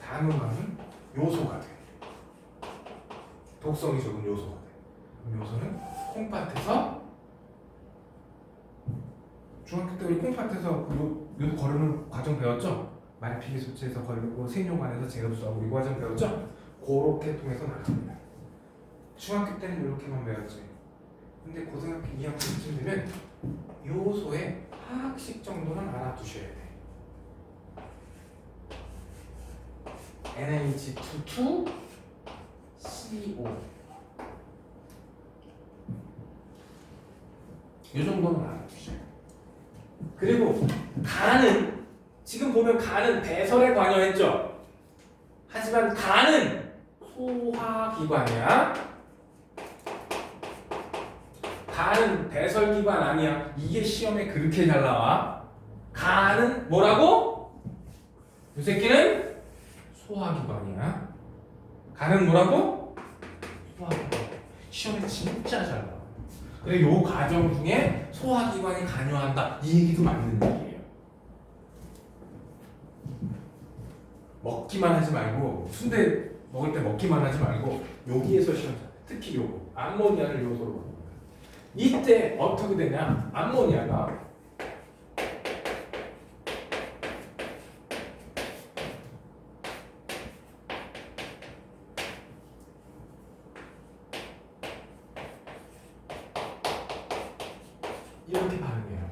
간으로 가면 요소가 돼. 독성이 적은 요소가 돼. 그럼 요소는 콩팥에서, 중학교 때 우리 콩팥에서 요소 거르는 과정 배웠죠? 말피기 소체에서 거르고 생료관에서 제흡수하고 이 과정 배웠죠? 그렇게 통해서 나갑니다. 중학교 때는 이렇게만 배웠지. 근데 고등학교 2학년쯤 되면 요소의 화학식 정도는 알아두셔야 돼. NH22CO. 이 정도는 알아두셔야 돼. 그리고 간은, 지금 보면 간은 배설에 관여했죠. 하지만 간은 소화기관이야. 간은 배설기관 아니야. 이게 시험에 그렇게 잘 나와. 간은 뭐라고? 이 새끼는 소화기관이야. 간은 뭐라고? 소화기관. 시험에 진짜 잘 나와. 그래, 요 과정 중에 소화기관이 관여한다. 이 얘기도 맞는 얘기예요. 먹기만 하지 말고, 순대 먹을 때 먹기만 하지 말고 여기에서 시험, 특히 요거 암모니아를 요소로 보는 거야. 이때 어떻게 되냐? 암모니아가 이렇게 반응해요.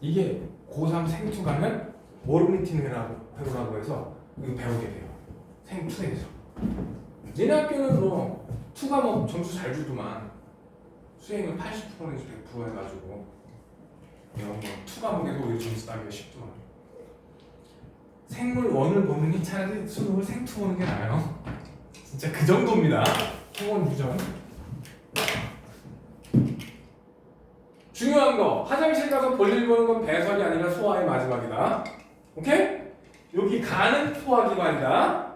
이게 고3 생투 가면 모르니틴회로라고 해서 이거 배우게 돼요. 생투에서. 얘네 학교는 뭐 투과목 점수 잘 주더만 수행을 80%에서 100% 해가지고 이런 뭐 투과목에서 오히려 점수 따기가 쉽더만. 생물 1을 보느니 차라리 수능을 생투 보는 게 나아요. 진짜 그 정도입니다. 학원 유전. 중요한 거, 화장실 가서 볼일 보는 건 배설이 아니라 소화의 마지막이다. 오케이? 여기 간은 소화기관이다.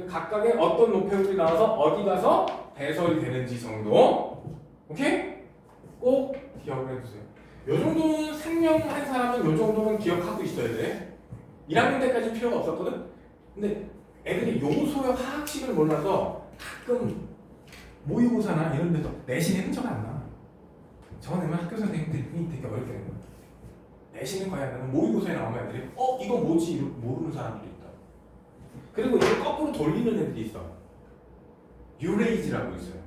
각각의 어떤 노폐물이 나와서 어디 가서 배설이 되는지 정도. 오케이? 꼭 기억을 해주세요. 요 정도는 생명한 사람은 요 정도는 기억하고 있어야 돼. 1학년 때까지 필요가 없었거든? 근데 애들이 요소의 화학식을 몰라서 가끔 모의고사나 이런 데서 내신에 흔적 안 나. 저거 내면 학교 선생님들이 되게 어렵게 되는 거야. 내신은 거의 안 나면 모의고사에 나오면 애들이 이거 뭐지? 이렇게 모르는 사람들이 있다. 그리고 이걸 거꾸로 돌리는 애들이 있어. 유레이즈라고 있어요.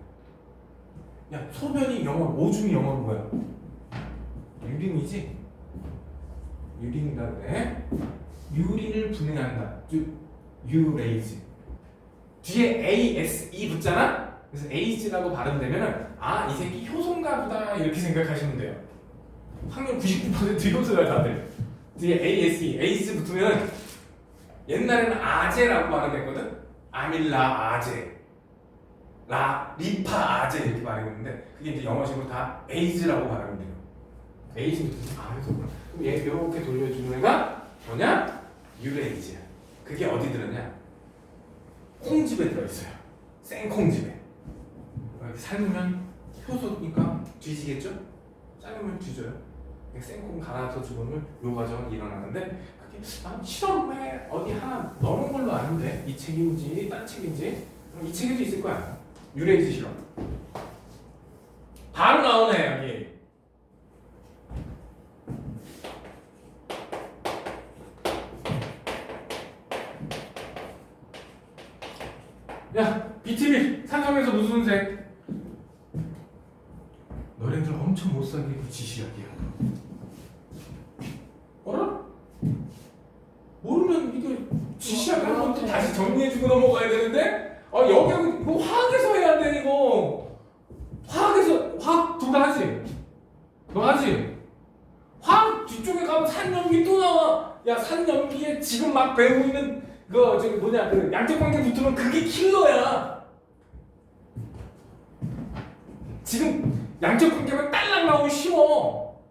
야, 소변이 영어, 오줌이 영어로 뭐야? 유린이지? 유린이라 그래. 유린을 분해한다. 유레이즈. 뒤에 ASE 붙잖아? 그래서 AS라고 발음되면은 이 새끼 효소인가 보다 이렇게 생각하시면 돼요. 확률 99% 효소야 다들. 뒤에 ASE 붙으면 옛날에는 아제라고 발음했거든. 아밀라 아제, 리파 아제 이렇게 발음했는데 그게 이제 영어식으로 다 에이즈라고 발음이 돼요. 에이즈 붙으면 효소구나. 그럼 얘 이렇게 돌려주는 애가 뭐냐? 유레이즈야. 그게 어디 들었냐? 콩즙에 들어있어요. 생콩즙에. 이렇게 삶으면 효소니까 뒤지겠죠? 삶으면 뒤져요. 생콩 갈아서 주면 요 과정은 일어나는데 그게 실험에 어디 하나 넣은 걸로 아는데 이 책인지 딴 책인지 이 책에도 있을 거야. 유레이즈 실험. 바로 나오네 여기. 야, BTB 산성에서 무슨 색? 너네들 엄청 못 살게 지시약이야. 알아? 모르면 이게 지시약 한 번 또 다시 정리해주고 넘어가야 되는데, 여기 이거 화학에서 해야 돼 이거. 화학에서 화학 둘 다 하지? 너 하지? 화학 뒤쪽에 가면 산염기 또 나와. 야, 산염기에 지금 막 배우고 있는 그 저기 뭐냐 그 양적 관계 붙으면 그게 킬러야. 지금 양적 관계가 딸랑 나오면 쉬워.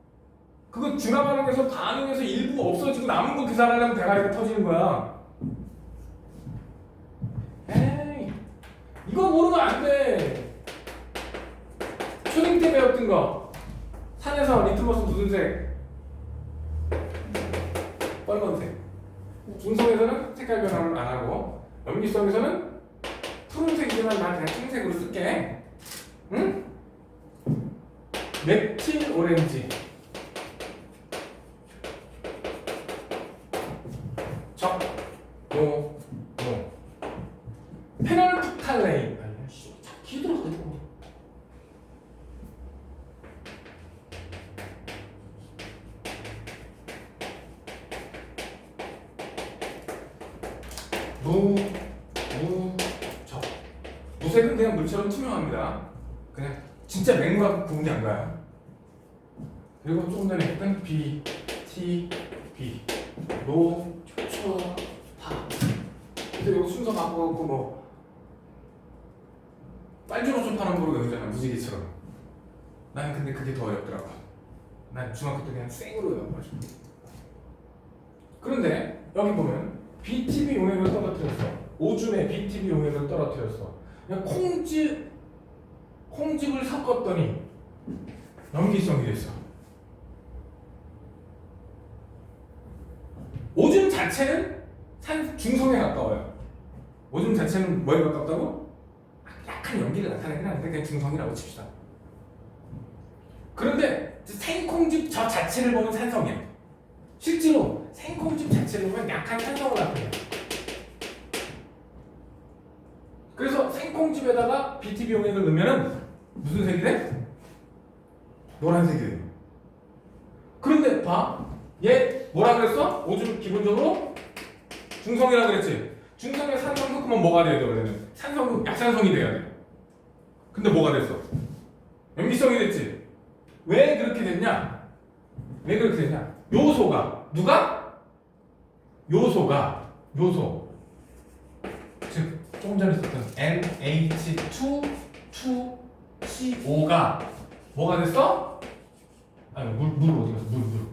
그거 중화반응에서 반응에서 일부 없어지고 남은 거 계산하려면 대가리가 터지는 거야. 에이, 이거 모르면 안 돼. 초딩 때 배웠던 거. 산에서 리트머스 무슨 색? 빨간색. 중성에서는 색깔 변화를 안 하고, 염기성에서는 푸른색이지만 난 그냥 흰색으로 쓸게. 응? 메틸 오렌지. 적, 노. 페놀프탈레인. 아니야, 씨, 기들어가지고. 적. 무색은 그냥 물처럼 투명합니다. 그냥 진짜 맹과 구분이 안 가요. 그리고 조금 전에 했던 B, T, B, 노, 초, 파. 근데 이거 순서 바꿔갖고 뭐 빨주노초 파란 보로 외우잖아, 무지개처럼. 난 근데 그게 더 어렵더라고. 난 중학교 때 그냥 생으로 외워가지고. 그런데 여기 보면 BTB 용액을 떨어뜨렸어. 오줌에 BTB 용액을 떨어뜨렸어. 그냥 콩즙을 섞었더니 염기성이 됐어. 오줌 자체는 중성에 가까워요. 오줌 자체는 뭐에 가깝다고? 약간 연기를 나타내긴 하는데 그냥 중성이라고 칩시다. 그런데 생콩즙 저 자체를 보면 산성이야. 실제로 생콩즙 자체를 보면 약한 산성을 나타내요. 그래서 생콩즙에다가 BTB 용액을 넣으면 무슨 색이 돼? 노란색이에요. 그런데 봐, 얘 뭐라 그랬어? 오줌 기본적으로 중성이라 그랬지. 중성의 산성 섞으면 뭐가 돼야 돼? 원래는 산성 약산성이 돼야 돼. 근데 뭐가 됐어? 염기성이 됐지. 왜 그렇게 됐냐? 왜 그렇게 됐냐? 요소가 누가? 요소 즉 조금 전에 썼던 NH2CO가 뭐가 됐어? 아니 물 어디 갔어? 물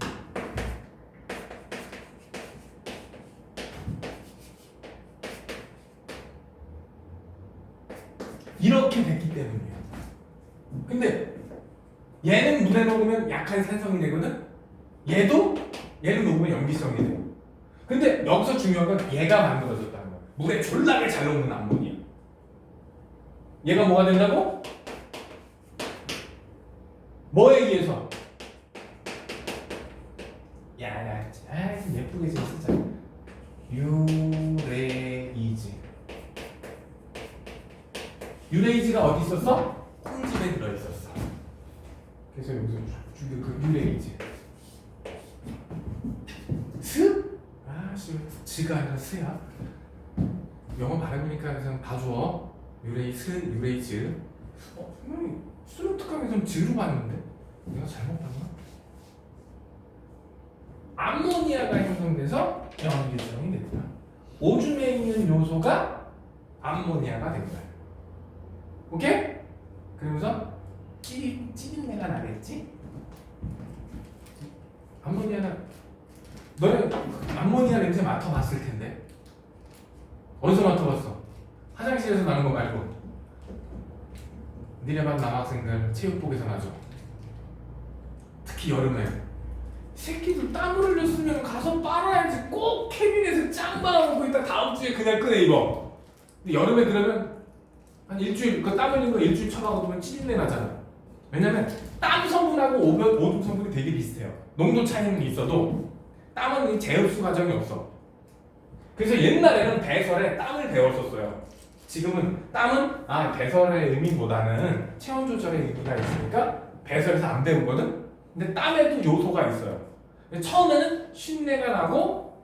이렇게 됐기 때문이에요. 근데 얘는 물에 녹으면 약한 산성이 되거든? 얘는 녹으면 염기성이 돼. 근데 여기서 중요한 건 얘가 만들어졌다는 거야. 물에 졸라게 잘 녹는 암모니아. 얘가 뭐가 된다고? 뭐에 의해서? 예쁘게 좀 쓰자. 유레이즈가 어디 있었어? 콩즙에 들어있었어. 그래서 여기서 주게 그 유레이즈. 스? 지가 아니라 스야. 영어 발음이니까 그냥 봐줘. 유레이즈. 분명히 수능 특강에서는 지로 봤는데 내가 잘못 봤나? 암모니아가 형성돼서 염기성이 됐다. 오줌에 있는 요소가 암모니아가 된 거야. 오케이? 그러면서 찌린내가 나겠지? 암모니아가 너네 암모니아 냄새 맡아봤을 텐데 어디서 맡아봤어? 화장실에서 나는 거 말고 니네 반 남학생들 체육복에서 나죠. 특히 여름에 새끼들 땀을 흘렸으면 가서 빨아야지. 꼭 캐비넷에 짱 빨아놓고 있다 다음 주에 그냥 꺼내 입어. 근데 여름에 그러면 한 일주일 그 땀 흘린 거 일주일 쳐가고 보면 찌린내 나잖아. 왜냐면 땀 성분하고 오줌 성분이 되게 비슷해요. 농도 차이는 있어도 땀은 재흡수 과정이 없어. 그래서 옛날에는 배설에 땀을 배웠었어요. 지금은 땀은 배설의 의미보다는 체온 조절의 의미가 있으니까 배설해서 안 배우거든. 근데 땀에도 요소가 있어요. 처음에는 쉰내가 나고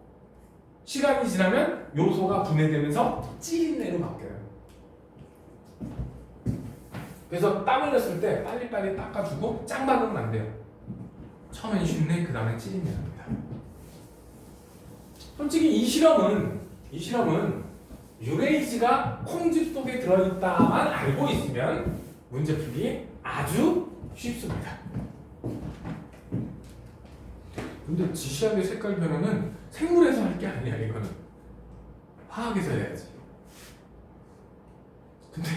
시간이 지나면 요소가 분해되면서 찌린내로 바뀌어요. 그래서 땀 흘렸을 때 빨리빨리 닦아주고 짱 박으면 안 돼요. 처음엔 쉰내, 그 다음엔 찌린내 납니다. 솔직히 이 실험은 유레이즈가 콩즙 속에 들어있다만 알고 있으면 문제 풀기 아주 쉽습니다. 근데 지시하게 색깔 변화는 생물에서 할 게 아니야. 이거는 화학에서 해야지. 근데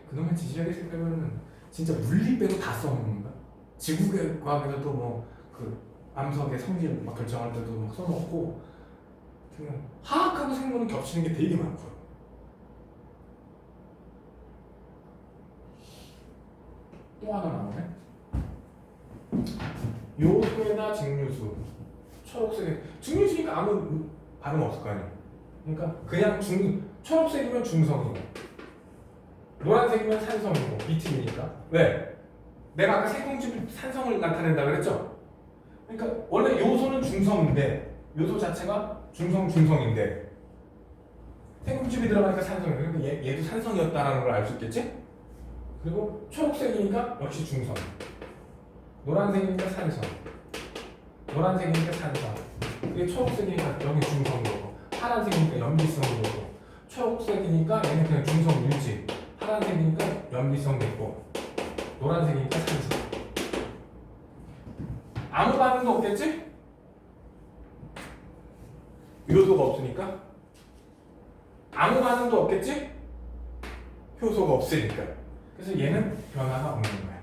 그놈의 지시하게 색깔 변화는 진짜 물리 빼고 다 써먹는 거야. 지구과학에서도 뭐 그 암석의 성질 막 결정할 때도 막 써먹고, 그냥 화학하고 생물은 겹치는 게 되게 많고요. 또 하나 나오네. 요소에다 증류수. 초록색. 증류수니까 아무 발음 없을 거 아니야. 그러니까 그냥 초록색이면 중성이고, 노란색이면 산성이고, 비트이니까. 왜? 내가 아까 색공집이 산성을 나타낸다 그랬죠? 그러니까 원래 요소는 중성인데, 요소 자체가 중성인데, 색공집이 들어가니까 산성이에요. 그러니까 얘도 산성이었다는 걸 알 수 있겠지? 그리고 초록색이니까 역시 중성, 노란색이니까 산성, 노란색이니까 산성, 이게 초록색이니까 여기 중성이고, 파란색이니까 염기성이고, 초록색이니까 얘는 그냥 중성 일지, 파란색이니까 염기성이 있고, 노란색이니까 산성. 아무 반응도 없겠지? 요소가 없으니까. 아무 반응도 없겠지? 효소가 없으니까. 그래서 얘는 변화가 없는 거야.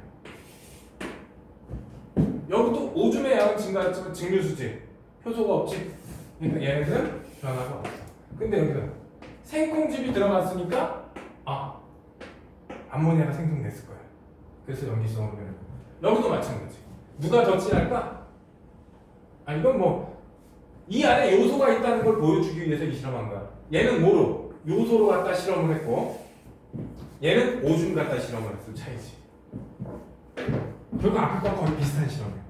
여기도 오줌의 양은 증가했지만 증류수지, 효소가 없지. 그러니까 얘네들은 변화가 없어. 근데 여기는 생콩즙이 들어갔으니까 암모니아가 생성됐을 거야. 그래서 염기성으로 변하고. 여기도 마찬가지. 누가 더 진할까? 이건 뭐 이 안에 요소가 있다는 걸 보여주기 위해서 이 실험한 거야. 얘는 뭐로? 요소로 갖다 실험을 했고, 얘는 오줌 갖다 실험을 했을 차이지. 결국 앞에 거랑 거의 비슷한 실험이야.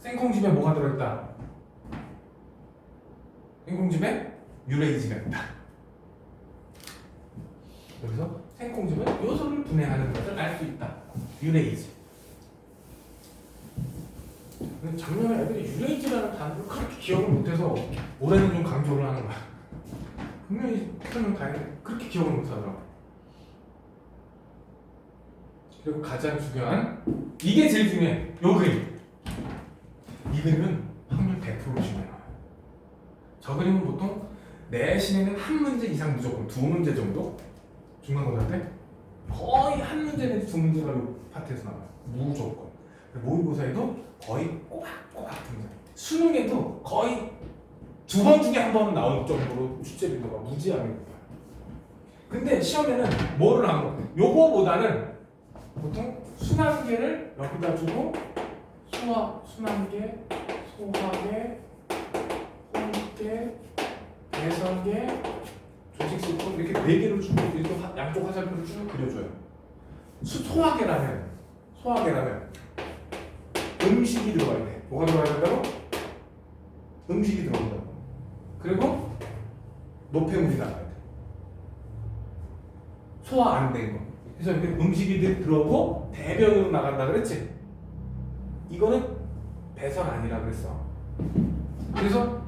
생콩즙에 뭐가 들어있다? 생콩즙에 유레이즈가 있다. 여기서 생콩즙은 요소를 분해하는 것을 알 수 있다. 유레이즈. 근데 작년에 애들이 유레이즈라는 단어를 그렇게 기억을 못해서 올해는 좀 강조를 하는 거야. 분명히 표현을 가야 그렇게 기억을 못하더라고. 그리고 가장 중요한, 이게 제일 중요해. 요 그림. 이 그림은 확률 100%로 중요해요. 저 그림은 보통 내신에는 한 문제 이상 무조건, 두 문제 정도? 중간고사 때 거의 한 문제 내지 두 문제가 요 파트에서 나와요. 무조건. 모의고사에도 거의 꼬박꼬박 등장. 수능에도 거의 두 번 중에 한 번은 나올 정도로 출제 빈도가 무지하게 높아요. 근데 시험에는 뭐를 한 거? 요거보다는 보통 순환계를 여기다 주고 순환계, 소화계, 혼계, 배설계, 조직시품 이렇게 네 개를 주고 이렇게 양쪽 화살표를 쭉 그려줘요. 소화계라면 음식이 들어가야 돼. 뭐가 들어가야 된다고? 음식이 들어간다고. 그리고 노폐물이 나가야 돼. 소화 안 된 거. 그래서 이렇게 음식이 들어오고 대변으로 나간다 그랬지? 이거는 배설 아니라 그랬어. 그래서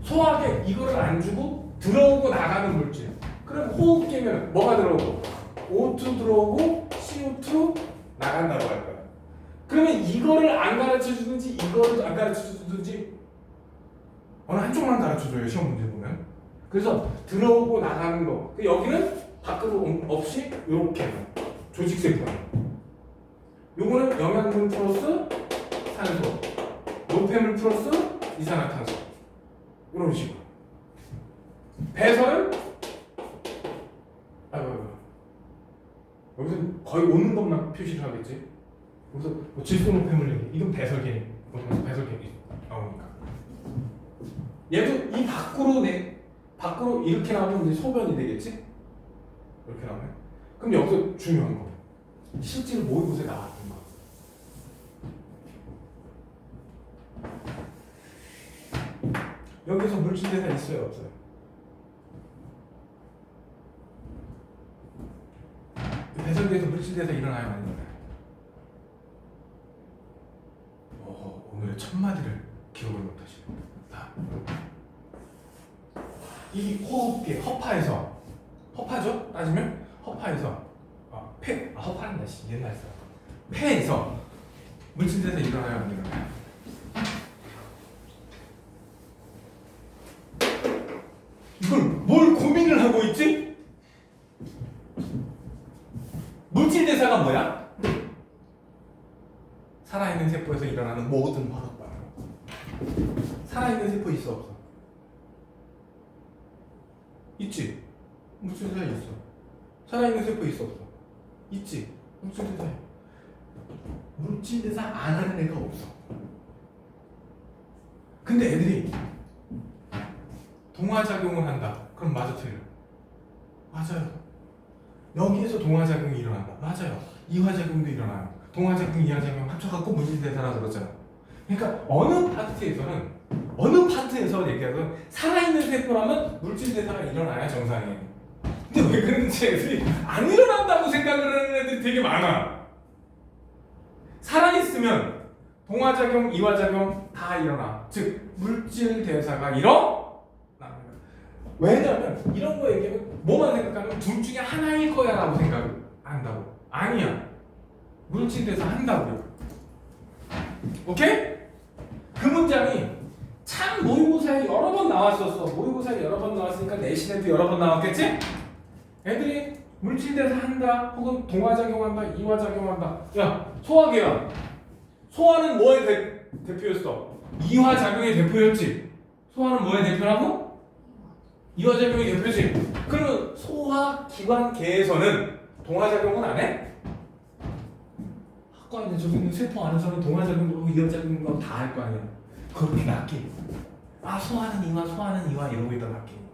소화계 이거를 안 주고 들어오고 나가는 물질. 그럼 호흡계면 뭐가 들어오고? O2 들어오고 CO2 나간다고 할 거야. 그러면 이거를 안 가르쳐 주든지 이거를 안 가르쳐 주든지 어느 한쪽만 가르쳐 줘요. 시험 문제 보면. 그래서 들어오고 나가는 거. 여기는 밖으로 없이 이렇게 조직세포. 요거는 영양분 플러스 산소, 노폐물 플러스 이산화탄소. 이런 식으로. 배설은 여기서 거의 오는 것만 표시를 하겠지. 그래서 뭐 질소 노폐물 얘기, 이건 배설계, 배설계 나오니까. 얘도 이 밖으로 이렇게 나오면 이제 소변이 되겠지. 이렇게 나오네. 그럼 여기서 중요한 거 실제로 모의고사에 나왔던 거 여기서 물질대사 있어요 없어요? 배설기에서 물질대사 일어나요 안 일어나요? 오늘의 첫 마디를 기억을 못하시네. 이 호흡기 허파에서 허파죠? 따지면 허파에서 허파란다 옛날 사람 폐에서 물질대사 일어나요 안 일어나요? 이걸 뭘 고민을 하고 있지? 물질대사가 뭐야? 살아있는 세포에서 일어나는 모든 화학 반응. 살아있는 세포 있어 없어? 있지? 물질대사 있어. 살아있는 세포 있어 없어? 있지? 물질대사. 물질대사 안 하는 애가 없어. 근데 애들이 동화작용을 한다. 그럼 맞아 틀려? 맞아요. 여기에서 동화작용이 일어난다. 맞아요. 이화작용도 일어나요. 동화작용, 이화작용 합쳐갖고 물질대사라고 그러잖아. 그러니까 어느 파트에서 얘기하든 살아있는 세포라면 물질대사가 일어나야 정상이에요. 근데 왜 그런지 애들이 안 일어난다고 생각을 하는 애들이 되게 많아. 살아있으면 동화작용, 이화작용 다 일어나. 즉 물질대사가 일어나는 거야. 왜냐면 이런 거 얘기하면 뭐만 생각하면 둘 중에 하나일 거야 라고 생각을 한다고. 아니야. 물질대사 한다고요. 오케이? 그 문장이 참 모의고사에 여러 번 나왔었어. 모의고사에 여러 번 나왔으니까 내신에도 여러 번 나왔겠지? 애들이 물질대사 한다 혹은 동화작용한다 이화작용한다. 야 소화기야. 소화는 뭐의 대표였어? 이화작용의 대표였지. 소화는 뭐의 대표라고? 이화작용의 대표지. 그러면 소화기관계에서는 동화작용은 안 해? 학과에 저기 있는 세포 안에서는 동화작용도 이화작용도 다 할 거 아니야. 그렇게 낚여. 소화는 이화, 소화는 이화 이러고 있다 낚여.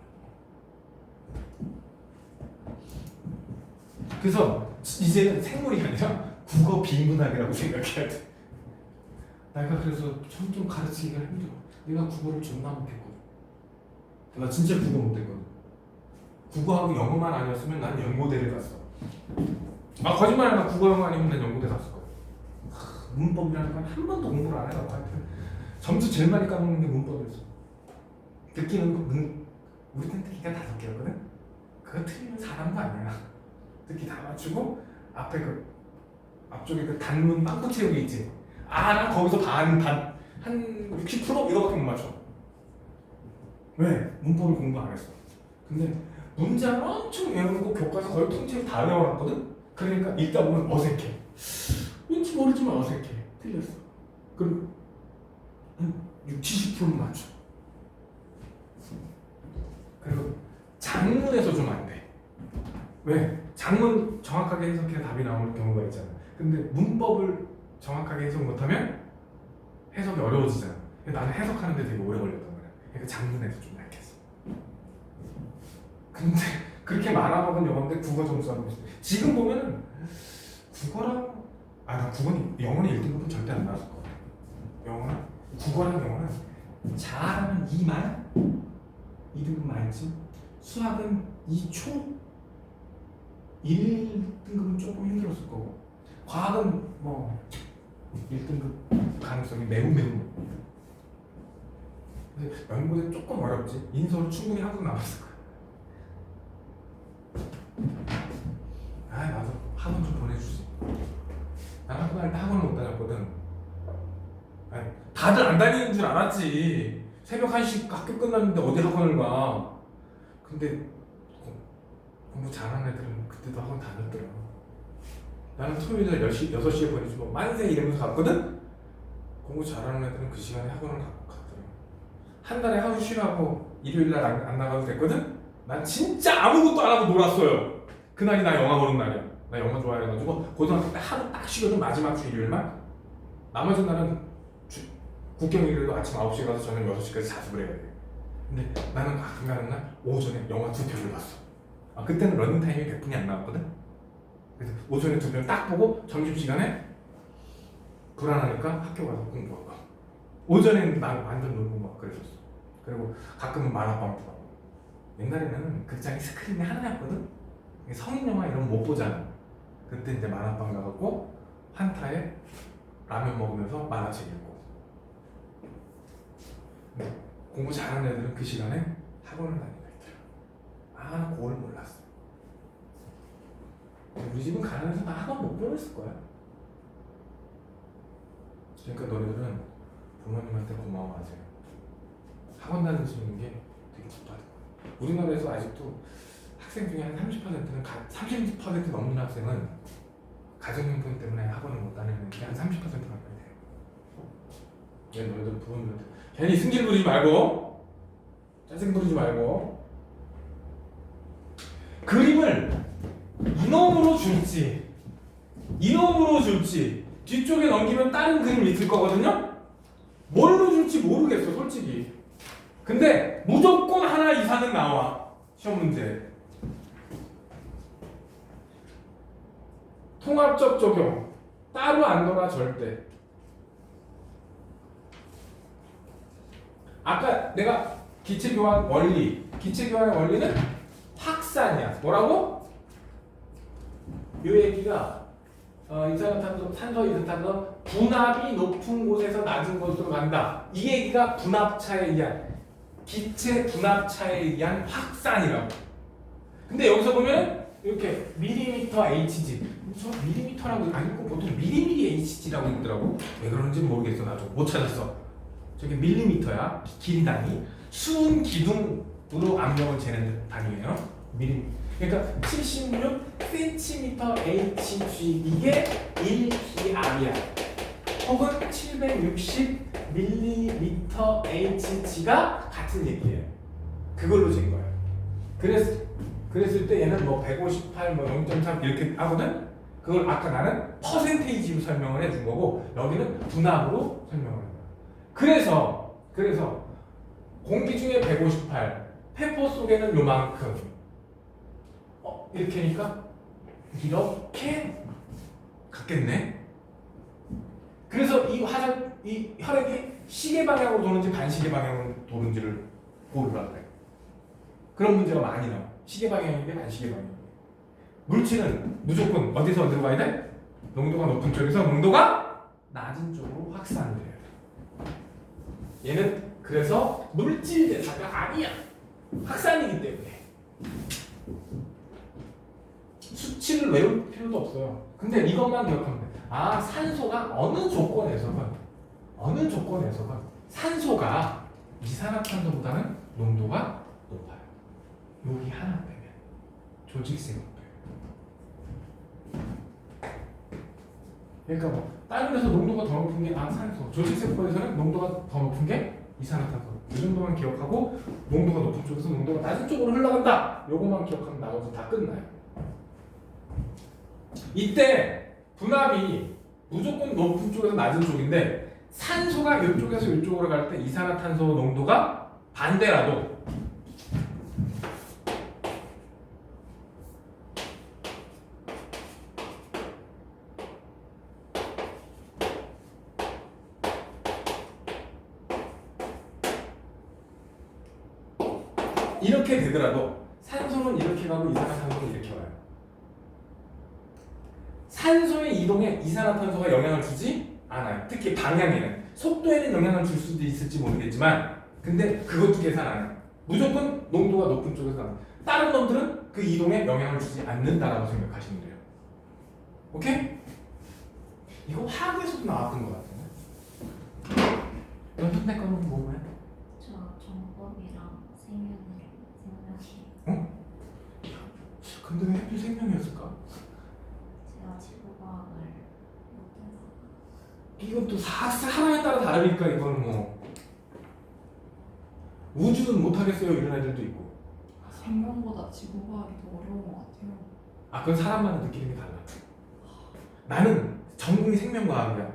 그래서 이제는 생물이 아니라 국어 비문학이라고 생각해야 돼. 내가 그래서 좀 가르치기가 힘들어. 내가 국어를 존나 못했거든. 나 진짜 국어 못했거든. 국어하고 영어만 아니었으면 난 연고대를 갔어. 거짓말하면 국어 영어 아니면 난 연고대 갔을 거야. 문법이라는 건 한 번도 공부를 안 해가지고 하여튼 점수 제일 많이 까먹는 게 문법이었어. 듣기는 우리 때는 듣기가 5개였거든? 그거 틀리면 사람도 아니야. 듣기 다 맞추고 앞에 앞쪽에 그 단문 빵꾸 채우기 있지? 난 거기서 한 60% 이거밖에 못 맞춰. 왜? 문법을 공부 안 했어. 근데 문장을 엄청 외우고 교과서 거의 통째로 다 외워놨거든? 그러니까 읽다 보면 어색해. 왠지 모르지만 어색해. 틀렸어. 그럼 한 60~70% 맞춰. 그리고 장문에서 좀 안 돼. 왜? 장문 정확하게 해석해야 답이 나오는 경우가 있잖아. 근데 문법을 정확하게 해석 못하면 해석이 어려워지잖아. 나는 해석하는데 되게 오래 걸렸단 말이야. 그러니까 장문에서 좀 약했어. 근데 그렇게 말아먹은 영어인데 국어 점수하고 있어. 지금 보면은 국어랑 나 영어는 1등급은 절대 안 나왔을 것 같아. 국어랑 영어는 잘하면 2만 2등급 만점. 수학은 2초 1등급은 조금 힘들었을 거고 과학은 뭐 1등급 가능성이 매우 근데 연구는 조금 어렵지. 인서울 충분히 한국 남았을 거야. 나도 학원 좀 보내주지. 난 학교 다닐 때 학원을 못 다녔거든. 다들 안 다니는 줄 알았지. 새벽 1시 학교 끝났는데 어디 학원을 가. 근데 공부 잘하는 애들은 그때도 학원 다녔더라. 나는 토요일에 6시에 보내지 뭐 만세 이러면서 갔거든? 공부 잘하는 애들은 그 시간에 학원을 갔더라. 한 달에 하루 쉬라고 일요일날 안 나가도 됐거든? 난 진짜 아무것도 안 하고 놀았어요. 그날이 나 영화 보는 날이야. 나 영화 좋아해가지고 고등학교 때 하루 딱 쉬거든. 마지막 주 일요일만. 나머지 날은 국경일요일도 아침 9시에 가서 저녁 6시까지 자습을 해야 돼. 근데 나는 가끔 가는 날 오전에 영화 2편을 봤어. 그때는 러닝타임이 100분이 안 나왔거든. 그래서 오전에 2명 딱 보고 점심시간에 불안하니까 학교 가서 공부하고 오전에는 난 완전 놀고 막 그랬었어. 그리고 가끔은 만화방도 가고. 옛날에는 극장에 스크린이 하나였거든. 성인 영화 이런 거 못 보잖아. 그때 이제 만화방 가갖고 한타에 라면 먹으면서 만화책 읽고. 공부 잘하는 애들은 그 시간에 학원을 다니고 있더라. 나 그걸 몰랐어. 우리 집은 가난해서 나 학원 못 보냈을 거야. 그러니까 너네들은 부모님한테 고마워하세요. 학원 다니시는 게 되게 기뻐요. 우리나라에서 아직도 학생 중에 한 30%는 30% 넘는 학생은 가정형편 때문에 학원을 못 다니는 게 한 30% 가까이 돼요. 왜 너희들 부모님한테 괜히 승질 부리지 말고 짜증 부리지 말고 그림을 이놈으로 줄지 뒤쪽에 넘기면 다른 그림이 있을 거거든요. 뭘로 줄지 모르겠어 솔직히. 근데 무조건 하나 이상은 나와 시험 문제. 통합적 적용 따로 안 놀아 절대. 아까 내가 기체교환 기체교환의 원리는 확산이야. 뭐라고? 이 얘기가 이산화탄소, 산소, 이산탄소 분압이 높은 곳에서 낮은 곳으로 간다. 이 얘기가 분압차에 의한 기체 분압차에 의한 확산이라고. 근데 여기서 보면 이렇게 밀리미터 Hg, 저 밀리미터라고 안 읽고 보통 미리미리 Hg라고 읽더라고. 왜 그런지 모르겠어. 나도 못 찾았어. 저게 밀리미터야. 길이 단위. 수은 기둥으로 압력을 재는 단위예요. 그러니까 76cm Hg 이게 1기압이야. 혹은 760mm Hg가 같은 얘기예요. 그걸로 잰 거예요. 그랬을 때 얘는 뭐 158, 뭐 0.3 이렇게 하거든. 그걸 아까 나는 퍼센테이지로 설명을 해준 거고 여기는 분압으로 설명을 해요. 그래서 공기 중에 158, 페퍼 속에는 요만큼. 이렇게니까 이렇게 갔겠네. 그래서 이 혈액이 시계 방향으로 도는지 반시계 방향으로 도는지를 고르라 그래. 그런 문제가 많이 나와. 시계 방향인데 반시계 방향. 물질은 무조건 어디서 어디로 가야 돼? 농도가 높은 쪽에서 농도가 낮은 쪽으로 확산돼요. 얘는 그래서 물질 대사가 아니야. 확산이기 때문에. 수치를 외울 필요도 없어요. 근데 이것만 기억하면 돼. 산소가 어느 조건에서건 산소가 이산화탄소보다는 농도가 높아요. 여기 하나 빼면 조직세포. 그러니까 뭐 다른 데서 농도가 더 높은 게 산소, 조직세포에서는 농도가 더 높은 게 이산화탄소. 이 정도만 기억하고 농도가 높은 쪽에서 농도가 낮은 쪽으로 흘러간다. 요거만 기억하면 나머지 다 끝나요. 이때 분압이 무조건 높은 쪽에서 낮은 쪽인데 산소가 이쪽에서 이쪽으로 갈 때 이산화탄소 농도가 반대라도 이렇게 되더라도 산소는 이렇게 가고 이산화탄소는 이렇게 와요. 산소의 이동에 이산화탄소가 영향을 주지 않아요. 특히 방향에는. 속도에는 영향을 줄 수도 있을지 모르겠지만 근데 그것도 계산 안 해요. 무조건 농도가 높은 쪽에서 나와요. 다른 놈들은 그 이동에 영향을 주지 않는다라고 생각하시면 돼요. 오케이? 이거 화학에서도 나왔던 것 같은데. 연습생 거는 뭐예요? 저 정법이랑 생명이. 근데 왜 하필 생명이었을까? 제가 지구과학을 못해서. 이건 또 사람에 따라 다르니까 이거는 뭐 우주는 못하겠어요 이런 애들도 있고. 생명보다 지구과학이 더 어려운 것 같아요. 그건 사람마다 느끼는 게 달라. 나는 전공이 생명과학이야.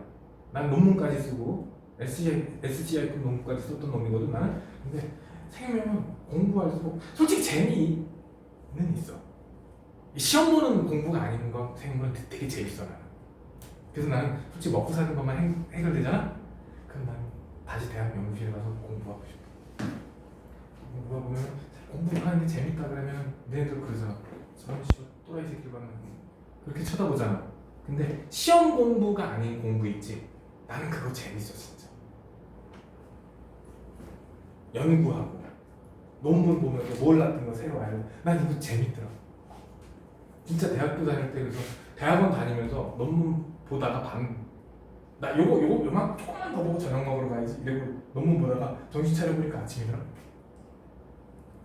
난 논문까지 쓰고 SGI급 논문까지 썼던 놈이거든 나는. 근데 생명은 공부할수록 솔직히 재미는 있어. 시험 보는 공부가 아닌 건 생물은 되게 재밌어 나는. 그래서 나는 솔직히 먹고 사는 것만 해결되잖아? 그럼 나는 다시 대학 연구실에 가서 공부하고 싶어. 공부가 보면 공부하는 게 재밌다 그러면 얘네들 그러잖아. 저런 씨 또라이 새끼 봐는 그렇게 쳐다보잖아. 근데 시험 공부가 아닌 공부 있지? 나는 그거 재밌어 진짜. 연구하고 논문 보면서 몰랐던 거 새로 알고 난 이거 재밌더라. 진짜 대학교 다닐 때 그래서 대학원 다니면서 논문 보다가 나 요만 조금만 더 보고 저녁 먹으러 가야지 이러고 논문 보다가 정신 차려보니까 아침이더라.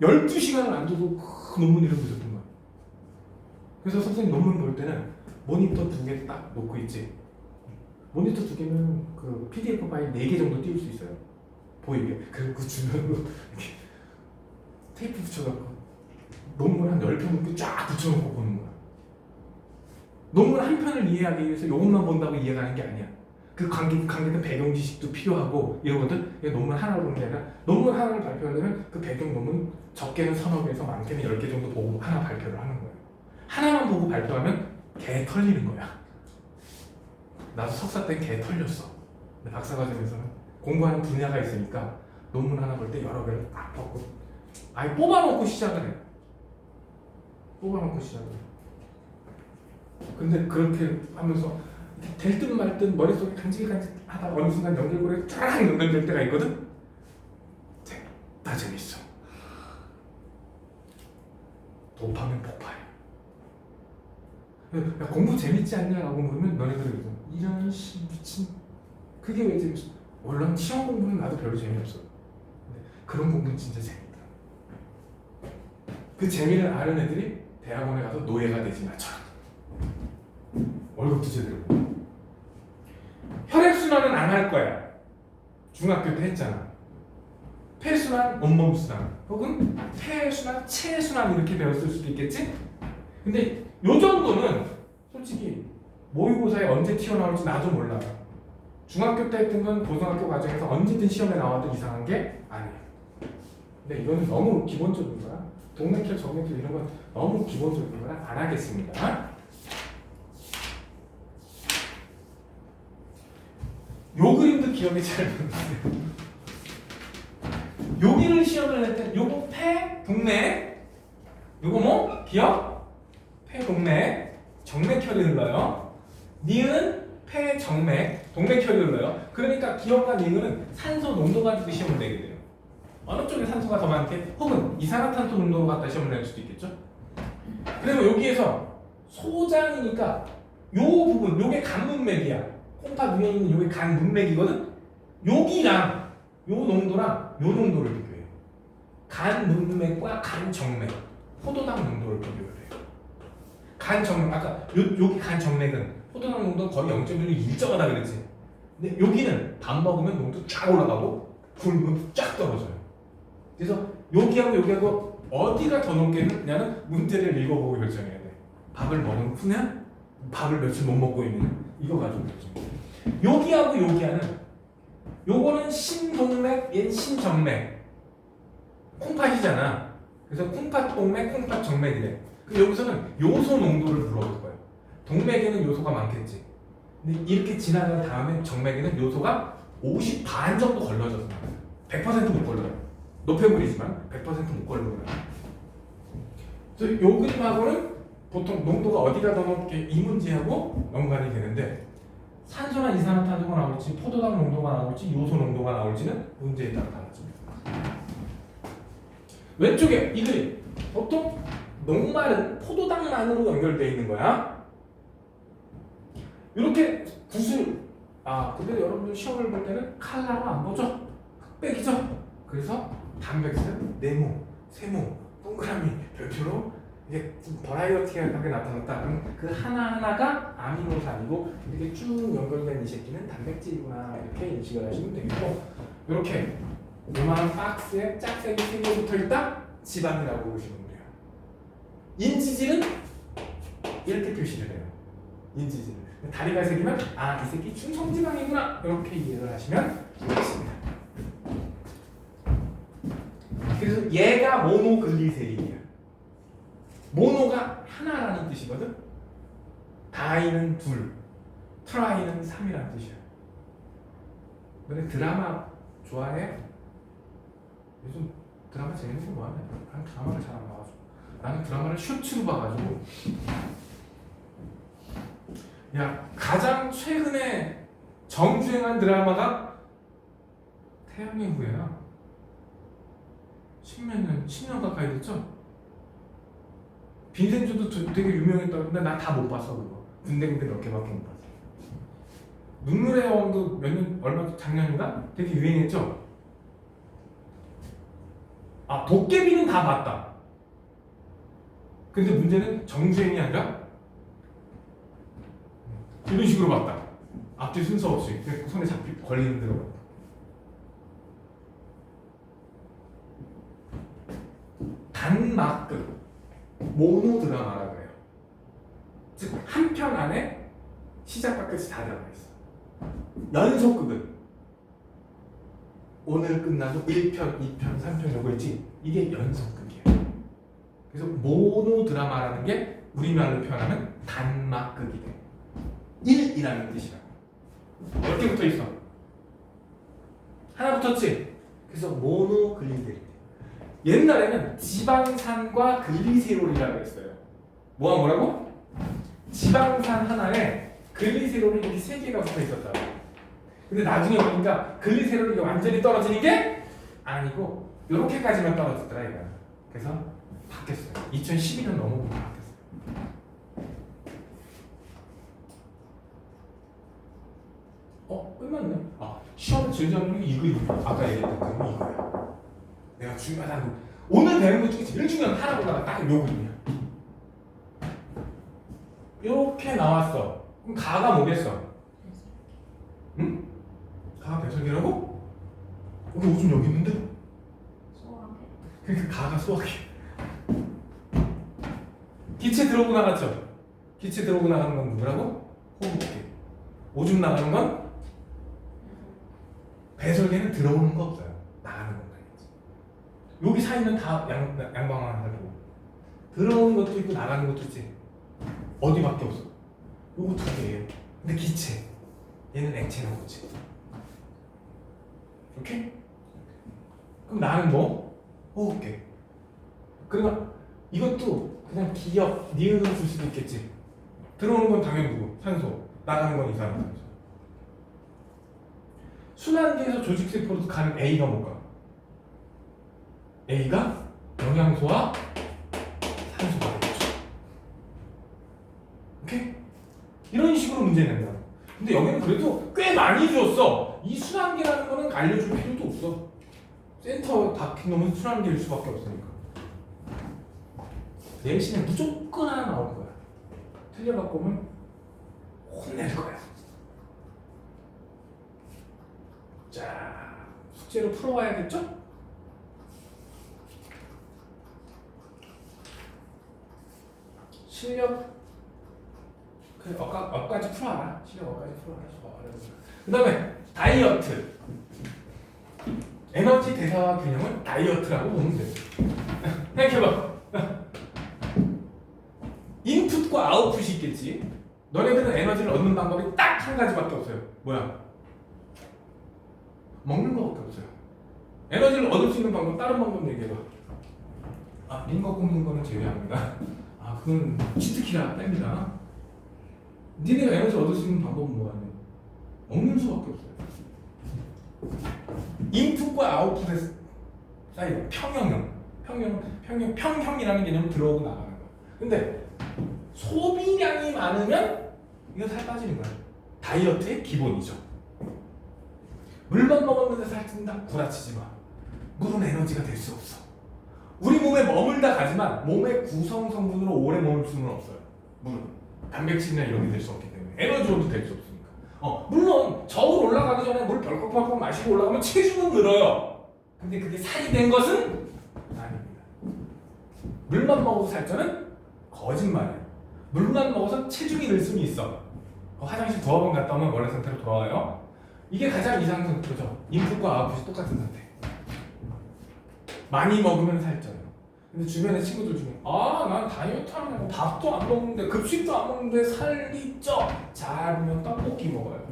12시간을 앉아서 그 논문 이러고 있었던 거야. 그래서 선생님 논문 볼 때는 모니터 2개 딱 놓고 있지. 모니터 2개면 그 PDF 파일 4개 정도 띄울 수 있어요. 보이게. 그리고 그 주변으로 이렇게 테이프 붙여갖고 논문 한 10편 넘게 쫙 붙여놓고 보는 거야. 논문 한 편을 이해하기 위해서 이것만 본다고 이해가는 게 아니야. 그 관계된 배경 지식도 필요하고 이러거든. 논문 하나를 보는 게 아니라 논문 하나를 발표하려면 그 배경 논문 적게는 서너 개에서 많게는 10개 정도 보고 하나 발표를 하는 거예요. 하나만 보고 발표하면 개 털리는 거야. 나도 석사 때 개 털렸어. 근데 박사과정에서는 공부하는 분야가 있으니까 논문 하나 볼 때 여러 개를 딱 뽑고 아예 뽑아놓고 시작을 해. 뽑아놓고 시작을 해. 근데 그렇게 하면서 될 듯 말 듯 머릿속에 간질간질하다 어느 순간 연결고리가 쫙 연결될 때가 있거든? 다 재밌어. 도파민 폭발. 야, 공부 재밌지 않냐라고 물으면 너네들이 그러죠. 이런 씨 미친. 그게 왜 재밌어? 물론 시험 공부는 나도 별로 재미없어. 근데 그런 공부는 진짜 재밌다. 그 재미를 아는 애들이 대학원에 가서 노예가 되지 나처럼. 월급도 제대로. 혈액순환은 안 할 거야. 중학교 때 했잖아. 폐순환, 온몸순환 혹은 폐순환, 체순환 이렇게 배웠을 수도 있겠지? 근데 요 정도는 솔직히 모의고사에 언제 튀어나올지 나도 몰라. 중학교 때 했던 건 고등학교 과정에서 언제든 시험에 나와도 이상한 게 아니야. 근데 이거는 너무 기본적인 거야. 동맥혈, 정맥혈 이런 건 너무 기본적인 거라 안 하겠습니다. 요 그림도 기억이 잘 나는데 여기를 시험을 낼 때 요거 폐, 동맥 요거 뭐? 기억? 폐, 동맥 정맥혈이 흘러요. 니은 폐, 정맥, 동맥혈이 흘러요. 그러니까 기억과 니은은 산소 농도가 가지고 시험을 내게 돼요. 어느 쪽에 산소가 더 많게 혹은 이산화탄소 농도가 같다 시험을 낼 수도 있겠죠. 그리고 여기에서 소장이니까 요 부분 요게 간문맥이야. 콩팥 위에 있는 요게 간문맥이거든. 여기랑 요 농도랑 요 농도를 비교해요. 간문맥과 간정맥, 포도당 농도를 비교를 해요. 간정맥 아까 여기 간정맥은 포도당 농도는 거의 0.1로 일정하다 그랬지. 근데 여기는 밥 먹으면 농도 쫙 올라가고 굶으면 쫙 떨어져요. 그래서 여기하고 어디가 더 높겠느냐는 문제를 읽어보고 결정해야 돼. 밥을 먹은 후냐? 밥을 며칠 못 먹고 있느냐? 이거 가지고 결정해. 여기하고 여기하는 요거는 신동맥, 얘는 신정맥. 콩팥이잖아. 그래서 콩팥 동맥, 콩팥 정맥이래. 그럼 여기서는 요소 농도를 물어볼 거야. 동맥에는 요소가 많겠지. 근데 이렇게 지나간 다음에 정맥에는 요소가 50 반 정도 걸러져서 100%못 걸러요. 노폐물이지만 100% 못 걸러요. 그래서 요 그림하고는 보통 농도가 어디가 더 높게 이 문제하고 연관이 되는데 산소나 이산화탄소가 나올지 포도당 농도가 나올지 요소 농도가 나올지는 문제에 따라 달라집니다. 왼쪽에 이 그림 보통 녹말은 포도당만으로 연결되어 있는 거야. 이렇게 구슬 근데 여러분들 시험을 볼 때는 칼라로 안 보죠? 흑백이죠? 그래서 단백질, 네모, 세모, 동그라미, 별표로 이게 좀 버라이어티하게 나타났다. 그럼 그 하나하나가 아미노산이고 이렇게 쭉 연결된 이 새끼는 단백질이구나 이렇게 인식을 하시면 되겠고 이렇게 요만한 박스에 짝색이 3개 붙어있다? 지방이라고 보시면 돼요. 인지질은 이렇게 표시를 해요. 인지질. 다리가 색이면 이 새끼 충성지방이구나 이렇게 이해를 하시면 되겠습니다. 그래서 얘가 모노글리세린이야. 모노가 하나라는 뜻이거든. 다이는 둘, 트라이는 3이라는 뜻이야. 너네 드라마 좋아해? 요즘 드라마 재밌는 거 뭐하냐? 나는 드라마를 잘 안 봐가지고. 나는 드라마를 쇼츠로 봐가지고. 야, 가장 최근에 정주행한 드라마가 태양의 후예야. 10년 가까이 됐죠? 빈센조도 되게 유명했다고. 근데 나 다 못 봤어 그거. 군데 몇 개밖에 못 봤어. 눈물의 여왕도 얼마 작년인가? 되게 유행했죠? 아, 도깨비는 다 봤다. 근데 문제는 정주행이 아니라 이런 식으로 봤다. 앞뒤 순서 없이 그냥 손에 걸리는 대로 봤다. 단막극 모노드라마라고 해요. 즉 한 편 안에 시작과 끝이 다 들어가 있어. 연속극은 오늘 끝나고 1편, 2편, 3편 요거 있지? 이게 연속극이에요. 그래서 모노드라마라는 게 우리말로 표현하면 단막극이 돼. 1이라는 뜻이라고. 몇 개 붙어 있어? 하나 붙었지? 그래서 모노글리세롤. 옛날에는 지방산과 글리세롤이라고 했어요. 뭐라고? 지방산 하나에 글리세롤이 이렇게 3개가 붙어 있었다고. 근데 나중에 보니까 글리세롤이 완전히 떨어지는 게 아니고 이렇게까지만 떨어지더라 이거. 그래서 바뀌었어요. 2012년 넘어보고 바뀌었어요. 끝났네. 시험 질문이 이거 아까 얘기했던 거 이거야. 내가 중요하다고 오늘 배우는 것 중에 제일 중요한 하나보다 딱 요거든요. 이렇게 나왔어. 그럼 가가 뭐겠어? 응? 가가 배설계라고? 여기 오줌 여기 있는데? 소화계. 그러니까 가가 소화계. 기체 들어오고 나갔죠? 기체 들어오고 나가는 건 누구라고? 호흡기. 오줌 나가는 건? 배설계는 들어오는 거 없어요. 나가는 것만 있지. 여기 사이는 다 양방향 하고 들어오는 것도 있고 나가는 것도 있지. 어디밖에 없어. 요거 2개예요. 근데 기체 얘는 액체는 고체. 오케이? 그럼 나는 뭐? 호흡계. 그러니까 이것도 그냥 기억, 니은으로 줄 수도 있겠지. 들어오는 건 당연히 누구? 산소. 나가는 건 이산화탄소. 순환기에서 조직세포로 가는 A가 뭘까? A가 영양소와 산소가 되겠죠. 오케이? 이런 식으로 문제 낸다. 근데 여기는 그래도 꽤 많이 줬어. 이 순환기라는 거는 알려줄 필요도 없어. 센터 박힌 놈은 순환기일 수밖에 없으니까. 내일 시는 무조건 하나 나올 거야. 틀려갖고 오면 혼낼 거야. 자, 숙제로 풀어와야겠죠? 실력 그 억까지 풀어라. 실력 억까지 풀어라. 그 다음에 다이어트. 에너지 대사와 균형을 다이어트라고 보면 돼. 생각해봐. 인풋과 아웃풋이 있겠지. 너네들은 에너지를 얻는 방법이 딱 한 가지밖에 없어요. 뭐야? 먹는 거밖에 없어요. 에너지를 얻을 수 있는 방법 다른 방법 얘기해봐. 링거 굽는 거는 제외합니다. 그건 치트키라 뺍니다. 니네가 에너지 얻을 수 있는 방법은 뭐하냐? 먹는 수밖에 없어요. 인풋과 아웃풋의 사이 평형이라는 개념은 들어오고 나가는 거야. 근데 소비량이 많으면 이거 살 빠지는 거야. 다이어트의 기본이죠. 물만 먹었는데 살찐다? 구라치지 마. 물은 에너지가 될 수 없어. 우리 몸에 머물다 가지만 몸의 구성 성분으로 오래 머물 수는 없어요. 물은 단백질이나 이런 게 될 수 없기 때문에 에너지로도 될 수 없으니까. 물론 저울 올라가기 전에 물 벌컥벌컥 마시고 올라가면 체중은 늘어요. 근데 그게 살이 된 것은 아닙니다. 물만 먹어도 살쪄는 거짓말이에요. 물만 먹어서 체중이 늘 수는 있어. 화장실 2번 갔다 오면 원래 상태로 돌아와요. 이게 가장 이상 상태죠. 인풋과 아웃풋이 똑같은 상태. 많이 먹으면 살쪄요. 근데 주변에 친구들 중에 난 다이어트 하느라고 밥도 안 먹는데 급식도 안 먹는데 살이 쪄. 잘 보면 떡볶이 먹어요.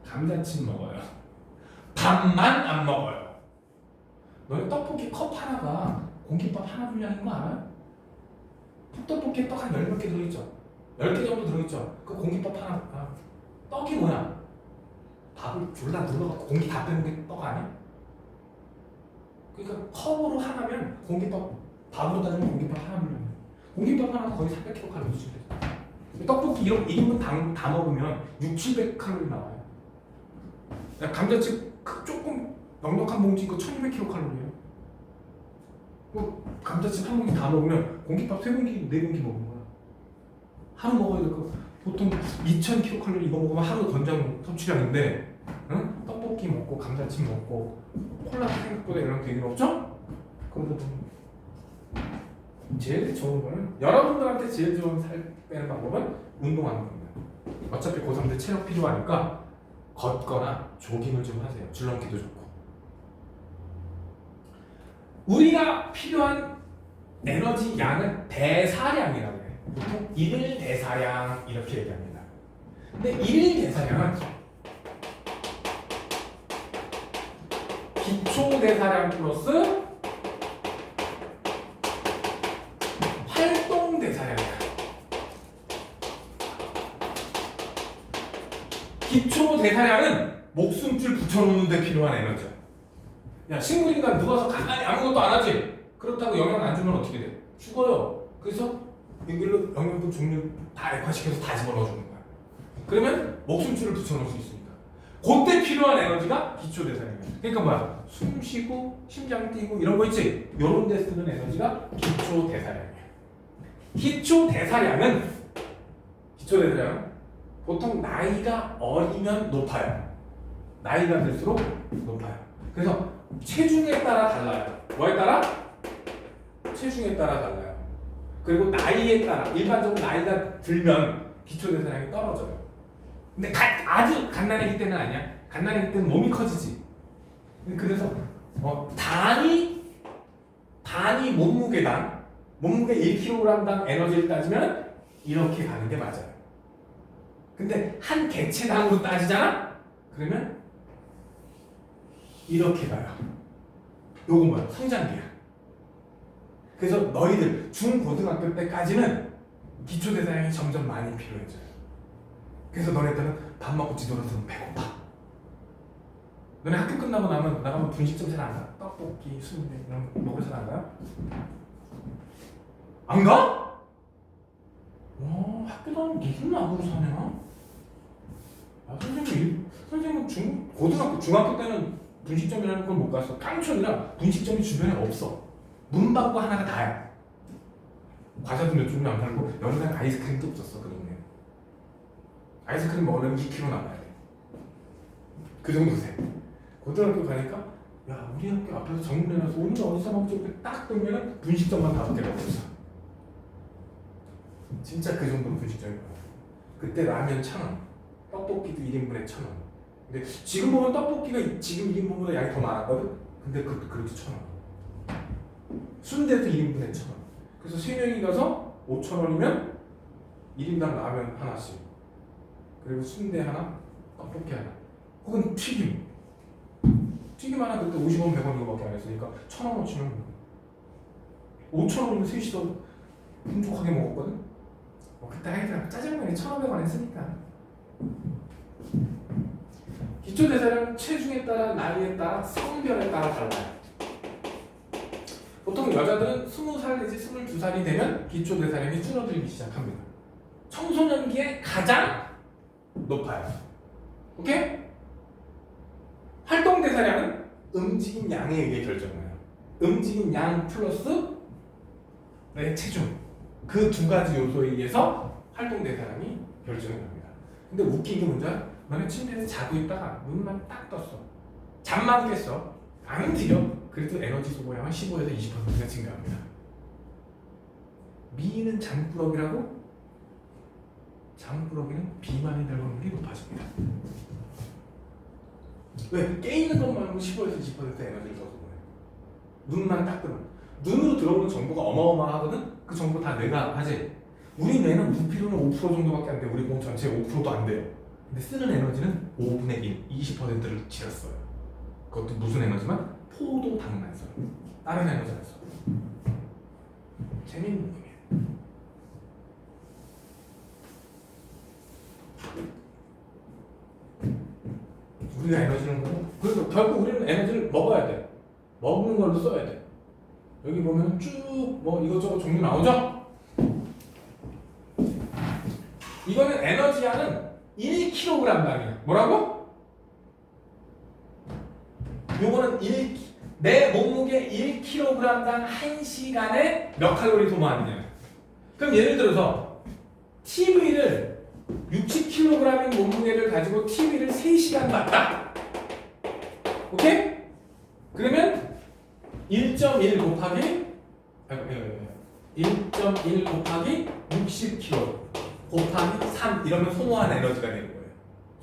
감자칩 먹어요. 밥만 안 먹어요. 너네 떡볶이 컵 하나가 공깃밥 하나 분량인 거 알아요? 떡볶이에 떡 한 10몇 개 들어있죠? 10개 정도 들어있죠? 그 공깃밥 하나 떡이 뭐야? 밥을 졸라 눌러갖고 공기 다 빼는 게 떡 아니야? 그러니까 컵으로 하나면 공깃밥 밥으로 따지면 공깃밥 하나 분량이야. 공깃밥 하나 거의 300kcal 수준이야. 떡볶이 1인분 다 먹으면 600-700칼로리 나와요. 감자칩 조금 넉넉한 봉지 이거 1200kcal예요. 감자칩 한 봉지 다 먹으면 공깃밥 3공기, 4공기 먹는 거야. 하루 먹어야 될 거. 보통 2000kcal 이거 먹으면 하루 권장 섭취량인데, 응? 떡볶이 먹고 감자칩 먹고 콜라 생각보다 이런 되게 없죠? 그러다 보면 제일 좋은 거는 여러분들한테 제일 좋은 살 빼는 방법은 운동하는 겁니다. 어차피 고3 때 체력 필요하니까 걷거나 조깅을 좀 하세요. 줄넘기도 좋고. 우리가 필요한 에너지 양은 대사량이라고 해요. 보통 일일 대사량 이렇게 얘기합니다. 근데 일일 대사량은 기초 대사량 플러스 활동 대사량이야. 기초 대사량은 목숨줄 붙여놓는 데 필요한 에너지야. 야, 식물인간 누워서 가만히 아무것도 안 하지? 그렇다고 영양 안 주면 어떻게 돼? 죽어요. 그래서 이걸로 영양분 종류 다 액화시켜서 다 집어넣어주는 거야. 그러면 목숨줄을 붙여놓을 수 있으니까. 그때 필요한 에너지가 기초 대사량이야. 그러니까 뭐야? 숨 쉬고 심장 뛰고 이런 거 있지? 요런 데 쓰는 에너지가 기초 대사량이야. 기초 대사량은 보통 나이가 어리면 높아요. 나이가 들수록 높아요. 그래서 체중에 따라 달라요. 뭐에 따라? 체중에 따라 달라요. 그리고 나이에 따라, 일반적으로 나이가 들면 기초 대사량이 떨어져요. 근데 아주 갓난아기 때는 아니야. 갓난아기 때는 몸이 커지지. 그래서 단위 몸무게당 몸무게 1kg당 에너지를 따지면 이렇게 가는 게 맞아요. 근데 한 개체당으로 따지잖아? 그러면 이렇게 가요. 요건 뭐야? 성장기야. 그래서 너희들 중고등학교 때까지는 기초대사량이 점점 많이 필요해져요. 그래서 너네들은 밥 먹고 지도로서는 배고파. 너네 학교 끝나고 나가면 분식점 잘 안 가? 떡볶이, 순대 이런 거 먹으러 잘 안 가요? 안 가? 학교 다니면 무슨 낙으로 사냐? 선생님 고등학교, 중학교 때는 분식점이라는 걸 못 갔어. 깡촌이라 분식점이 주변에 없어. 문방구 하나가 다야. 과자도 몇 종류 안 팔고 여름엔 아이스크림도 없었어. 그 동네. 아이스크림 먹으려면 2kg 나가야 돼. 그 정도 돼. 고등학교 가니까 야 우리 학교 앞에서 정문해놔서 오늘 어디서 먹지? 이렇게 딱 보면은 분식점만 5개가 없어. 진짜 그 정도로 분식점이 많아. 그때 라면 1,000원, 떡볶이도 1인분에 1,000원. 근데 지금 보면 떡볶이가 지금 1인분보다 양이 더 많았거든? 근데 그것도 그렇게 1,000원. 순대도 1인분에 1,000원. 그래서 3명이 가서 5,000원이면 1인당 라면 하나씩. 그리고 순대 하나, 떡볶이 하나. 혹은 튀김. 튀김 하나 그때 50원, 100원 이거밖에 안 했으니까 1,000원어치면 5,000원이면 셋이서 풍족하게 먹었거든? 그때 아이들 짜장면이 1,500원 했으니까. 기초대사량은 체중에 따라, 나이에 따라, 성별에 따라 달라요. 보통 여자들은 20살 내지 22살이 되면 기초대사량이 줄어들기 시작합니다. 청소년기에 가장 높아요. 오케이? 활동대사량은 움직임 양에 의해 결정해요. 움직임 양 플러스 내 체중. 그 두 가지 요소에 의해서 활동대사량이 결정이 됩니다. 근데 웃긴 게 뭔지 알아? 너네 침대에서 자고 있다가 눈만 딱 떴어. 잠만 깼어. 안 움직여. 그래도 에너지 소모량은 15에서 20%가 증가합니다. 미인은 장꾸러기라고? 장꾸러기는 비만의 결과물이 높아집니다. 왜? 깨있는 것만으로 15에서 20% 에너지를 써서 그래. 눈만 딱 뜨면. 눈으로 들어오는 정보가 어마어마하거든. 그 정보 다 뇌가 하지. 우리 뇌는 부피로는 5% 정도밖에 안 돼. 우리 몸 전체의 5%도 안 돼요. 근데 쓰는 에너지는 5분의 1, 20%를 지었어요. 그것도 무슨 에너지만? 포도당만 써요. 다른 에너지 안 써. 재밌는 놈이에요. 우리가 에너지는 거고, 그래서 결국 우리는 에너지를 먹어야 돼. 먹는 걸로 써야 돼. 여기 보면 쭉 뭐 이것저것 종류 나오죠? 이거는 에너지량은 1kg당이야. 뭐라고? 요거는 내 몸무게 1kg당 1시간에 몇 칼로리 소모하느냐. 그럼 예를 들어서 TV를 60kg인 몸무게를 가지고 TV를 3시간 봤다. 오케이? 그러면 1.1 곱하기 1.1 곱하기 60kg 곱하기 3 이러면 소모한 에너지가 되는 거예요.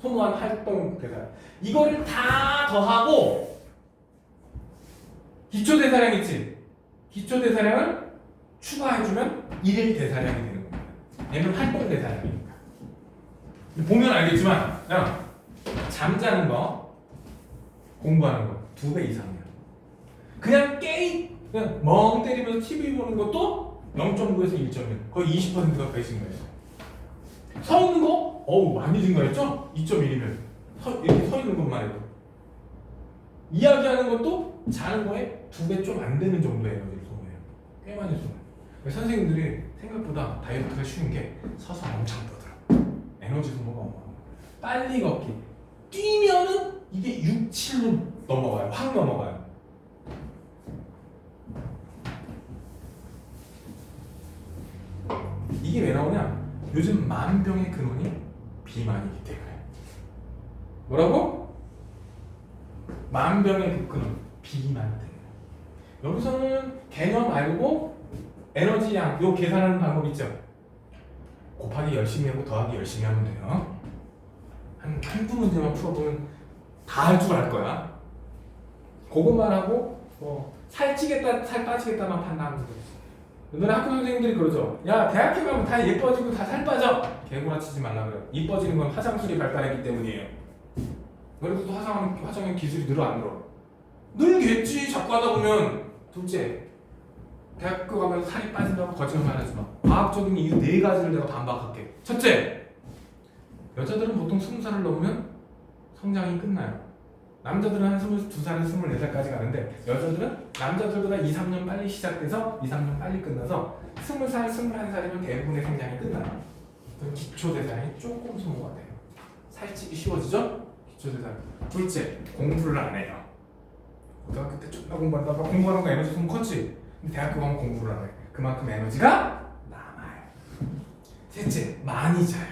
소모한 활동 대사량. 이거를 다 더하고 기초 대사량 있지? 기초 대사량을 추가해주면 일일 대사량이 되는 겁니다. 얘는 활동 대사량이니까. 보면 알겠지만, 야, 잠자는 거, 공부하는 거 2배 이상이야. 그냥 그냥 멍 때리면서 TV 보는 것도 0.9에서 1.1, 거의 20%가 배신 거예요. 서 있는 거, 많이 증가했죠? 2.1이면 이렇게 서 있는 것만 해도. 이야기하는 것도 자는 거에 2배 좀 안 되는 정도의 에너지를 소모해요. 꽤 많이 소모해요. 선생님들이 생각보다 다이어트가 쉬운 게 서서 엄청 떠들어. 에너지 소모가 어마어마해요. 빨리 걷기. 뛰면은 이게 6, 7로 넘어가요. 확 넘어가요. 이게 왜 나오냐? 요즘 만병의 근원이 비만이기 때문에. 뭐라고? 만병의 근원 비만 때문에. 여기서는 개념 알고 에너지량 요 계산하는 방법 있죠? 곱하기 열심히 하고 더하기 열심히 하면 돼요. 한두 문제만 풀어보면 다 할 줄 알 거야. 그것만 하고 살 찌겠다 살 빠지겠다만 판단하면 돼. 너네 학교 선생님들이 그러죠. 야, 대학교 가면 다 예뻐지고 다 살 빠져. 개구라치지 말라 그래요. 이뻐지는 건 화장술이 발달했기 때문이에요. 그래도 또 화장의 기술이 늘어 안 늘어? 늘겠지. 자꾸 하다 보면. 둘째, 대학교 가면 살이 빠진다고 거짓말 하지 마. 과학적인 이유 4가지를 내가 반박할게. 첫째, 여자들은 보통 20살을 넘으면 성장이 끝나요. 남자들은 한 22살에서 24살까지 가는데 여자들은 남자들보다 2, 3년 빨리 시작돼서 2, 3년 빨리 끝나서 20살, 21살이면 대부분의 성장이 끝나요. 그럼 기초대사량이 조금 소모가 돼요. 살찌기 쉬워지죠? 기초대사량. 둘째, 공부를 안 해요. 고등학교 때 존나 공부한다고 공부하는 거 에너지 소모 컸지? 근데 대학교 가면 공부를 안 해. 그만큼 에너지가 남아요. 셋째, 많이 자요.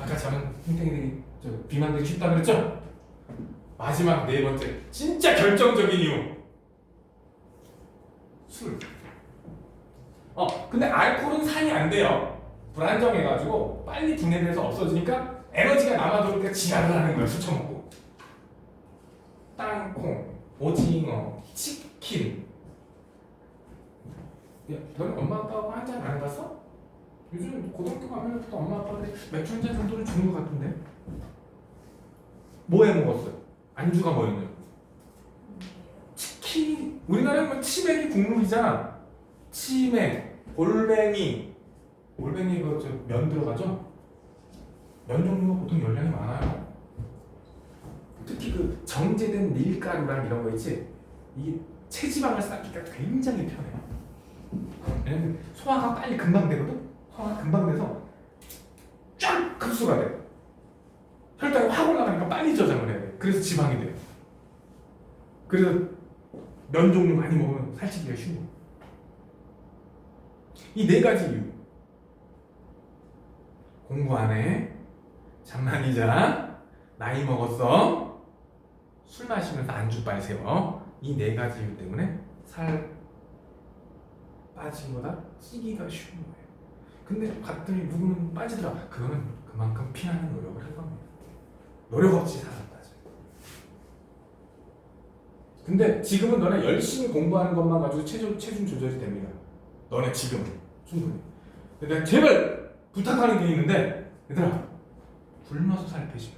아까 자면 탱탱이들이 비만되기 쉽다 그랬죠? 마지막 4번째, 진짜 결정적인 이유. 술. 근데 알코올은 산이 안 돼요. 불안정해가지고 빨리 분해돼서 없어지니까 에너지가 남아도니까 지랄을 하는 거야. 술 처먹고. 땅콩, 오징어, 치킨. 야, 너는 엄마 아빠하고 한잔 안 해봤어? 요즘 고등학교 가면 또 엄마 아빠들이 맥주 한 잔 정도는 주는 것 같은데. 뭐 해 먹었어요? 안주가 뭐였나요? 치킨. 우리나라는 치맥이 국룰이잖아. 치맥, 골뱅이 그 면 들어가죠? 면 종류가 보통 열량이 많아요. 특히 그 정제된 밀가루랑 이런 거 있지? 이게 체지방을 쌓기가 굉장히 편해요. 왜냐면 소화가 빨리 금방 되거든? 소화가 금방 돼서 쫙 흡수가 돼. 혈당이 확 올라가니까 빨리 저장을 해야 돼. 그래서 지방이 돼요. 그래서 면 종류 많이 먹으면 살찌기가 쉬워. 이 4가지 이유. 공부 안 해, 잠 많이 자, 나이 먹었어, 술 마시면서 안주빨 세워. 이 4가지 이유 때문에 살 빠지기보다 찌기가 쉬운 거예요. 근데 봤더니 누구는 빠지더라. 그거는 그만큼 피하는 노력을 한 겁니다. 노력 없이 살았다. 근데 지금은 너네 열심히 공부하는 것만 가지고 체중 조절이 됩니다. 너네 지금은 충분히. 근데 내가 제발 부탁하는 게 있는데 얘들아 굶어서 살 빼지.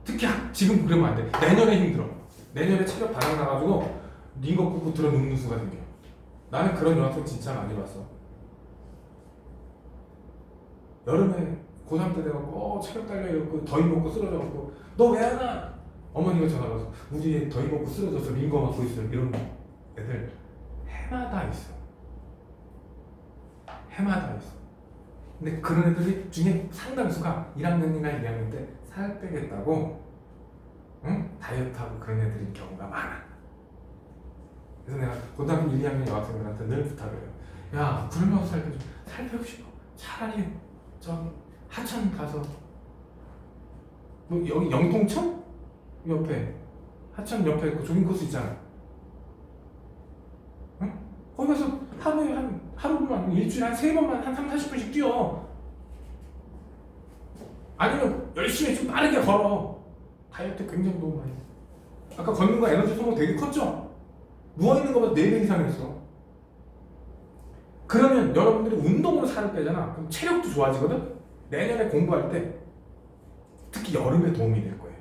특히 지금 그러면 안 돼. 내년에 힘들어. 내년에 체력 바닥 나가지고 링거 굽고 들어 눕는 수가 생겨. 나는 그런 여학생 진짜 많이 봤어. 여름에 고3 때 돼갖고 체력 딸려갖고 더위 먹고 쓰러져갖고 너 왜 안 와? 어머니가 전화 와서 우리 애 더위 먹고 쓰러져서 링거 맞고 있어. 이런 애들 해마다 있어. 해마다 있어. 근데 그런 애들이 중에 상당수가 1학년이나 2학년 때 살 빼겠다고 응? 다이어트하고 그런 애들인 경우가 많아. 그래서 내가 고등학교 1, 2학년 여학생들한테 늘 부탁을 해요. 야 굶어서 살 빼고 싶어. 차라리 저기 하천 가서 뭐 여기 영통천? 옆에 하천 옆에 그 조깅 코스 있잖아. 응? 거기 가서 하루에 하루만 일주일에 한 3번만 한 3, 40분씩 뛰어. 아니면 열심히 좀 빠르게 걸어. 다이어트 굉장히 도움 많이. 아까 걷는 거 에너지 소모 되게 컸죠? 누워있는 거보다 4배 이상 했어. 그러면 여러분들이 운동으로 살을 빼잖아. 그럼 체력도 좋아지거든? 내년에 공부할 때 특히 여름에 도움이 될 거예요.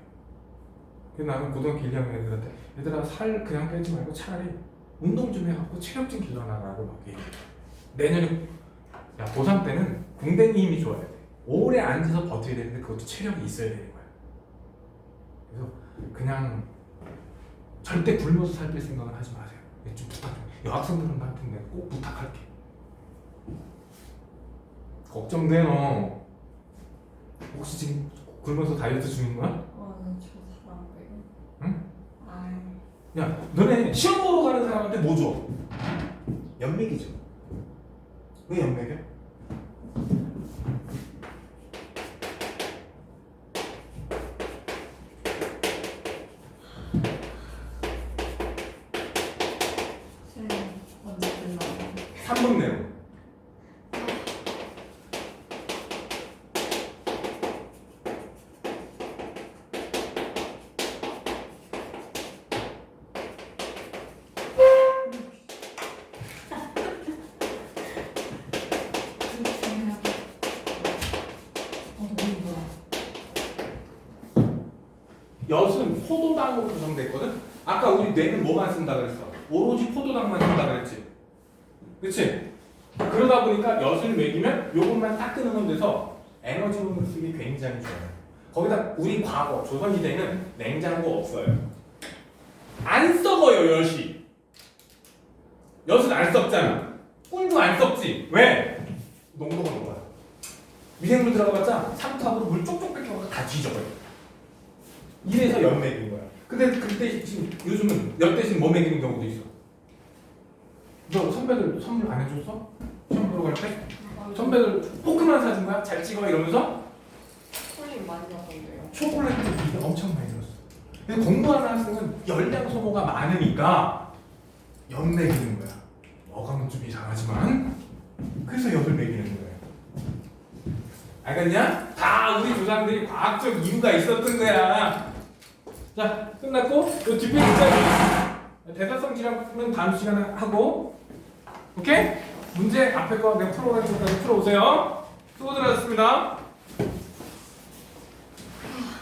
그래서 나는 고등학교 1, 2학년 애들한테 얘들아 살 그냥 빼지 말고 차라리 운동 좀 해갖고 체력 좀 길러나가라고 막 얘기해. 내년에 야 고3 때는 궁뎅이 힘이 좋아야 돼. 오래 앉아서 버텨야 되는데 그것도 체력이 있어야 되는 거야. 그래서 그냥 절대 굶어서 살 뺄 생각은 하지 마세요. 좀 부탁 좀. 여학생들한테 내가 꼭 부탁할게. 걱정돼 너. 혹시 지금 굶어서 다이어트 중인 거야? 저 사람 빼고. 응? 아, 야 너네 시험 보러 가는 사람한테 뭐 줘? 연맥이죠. 왜 연맥이야? 언제 끝나요? 3분 내로. 엿은 포도당으로 구성됐거든? 아까 우리 뇌는 뭐만 쓴다 그랬어? 오로지 포도당만 쓴다 그랬지? 그치? 그러다 보니까 엿을 먹이면 요것만 딱 끊으면 돼서 에너지원으로 쓰기 굉장히 좋아요. 거기다 우리 과거 조선시대에는 냉장고 없어요. 안 썩어요 엿이. 엿은 안 썩잖아. 꿀도 안 썩지. 왜? 농도가 높아요. 미생물 들어가봤자 삼투압으로 물 쪽쪽 뺏겨서 다 뒤져버려. 이래서 엿 먹이는 거야. 근데 그때 지금 요즘은 엿 대신 뭐 먹이는 경우도 있어. 너 선배들 선물 안 해줬어? 시험 보러 갈 때? 선배들 포크만 사준 거야? 잘 찍어 이러면서? 콜링 많이 나던데요. 초콜릿도 이게 엄청 많이 들었어. 근데 공부하는 학생은 열량 소모가 많으니까 엿 먹이는 거야. 어감은 좀 이상하지만 그래서 엿을 먹이는 거야. 알겠냐? 다 우리 조상들이 과학적 이유가 있었던 거야. 자, 끝났고 요 뒷페이지 대사성 질환은 다음 시간에 하고 오케이? 문제 앞에 거 내가 풀어갈 때까지 풀어오세요. 수고들 하셨습니다.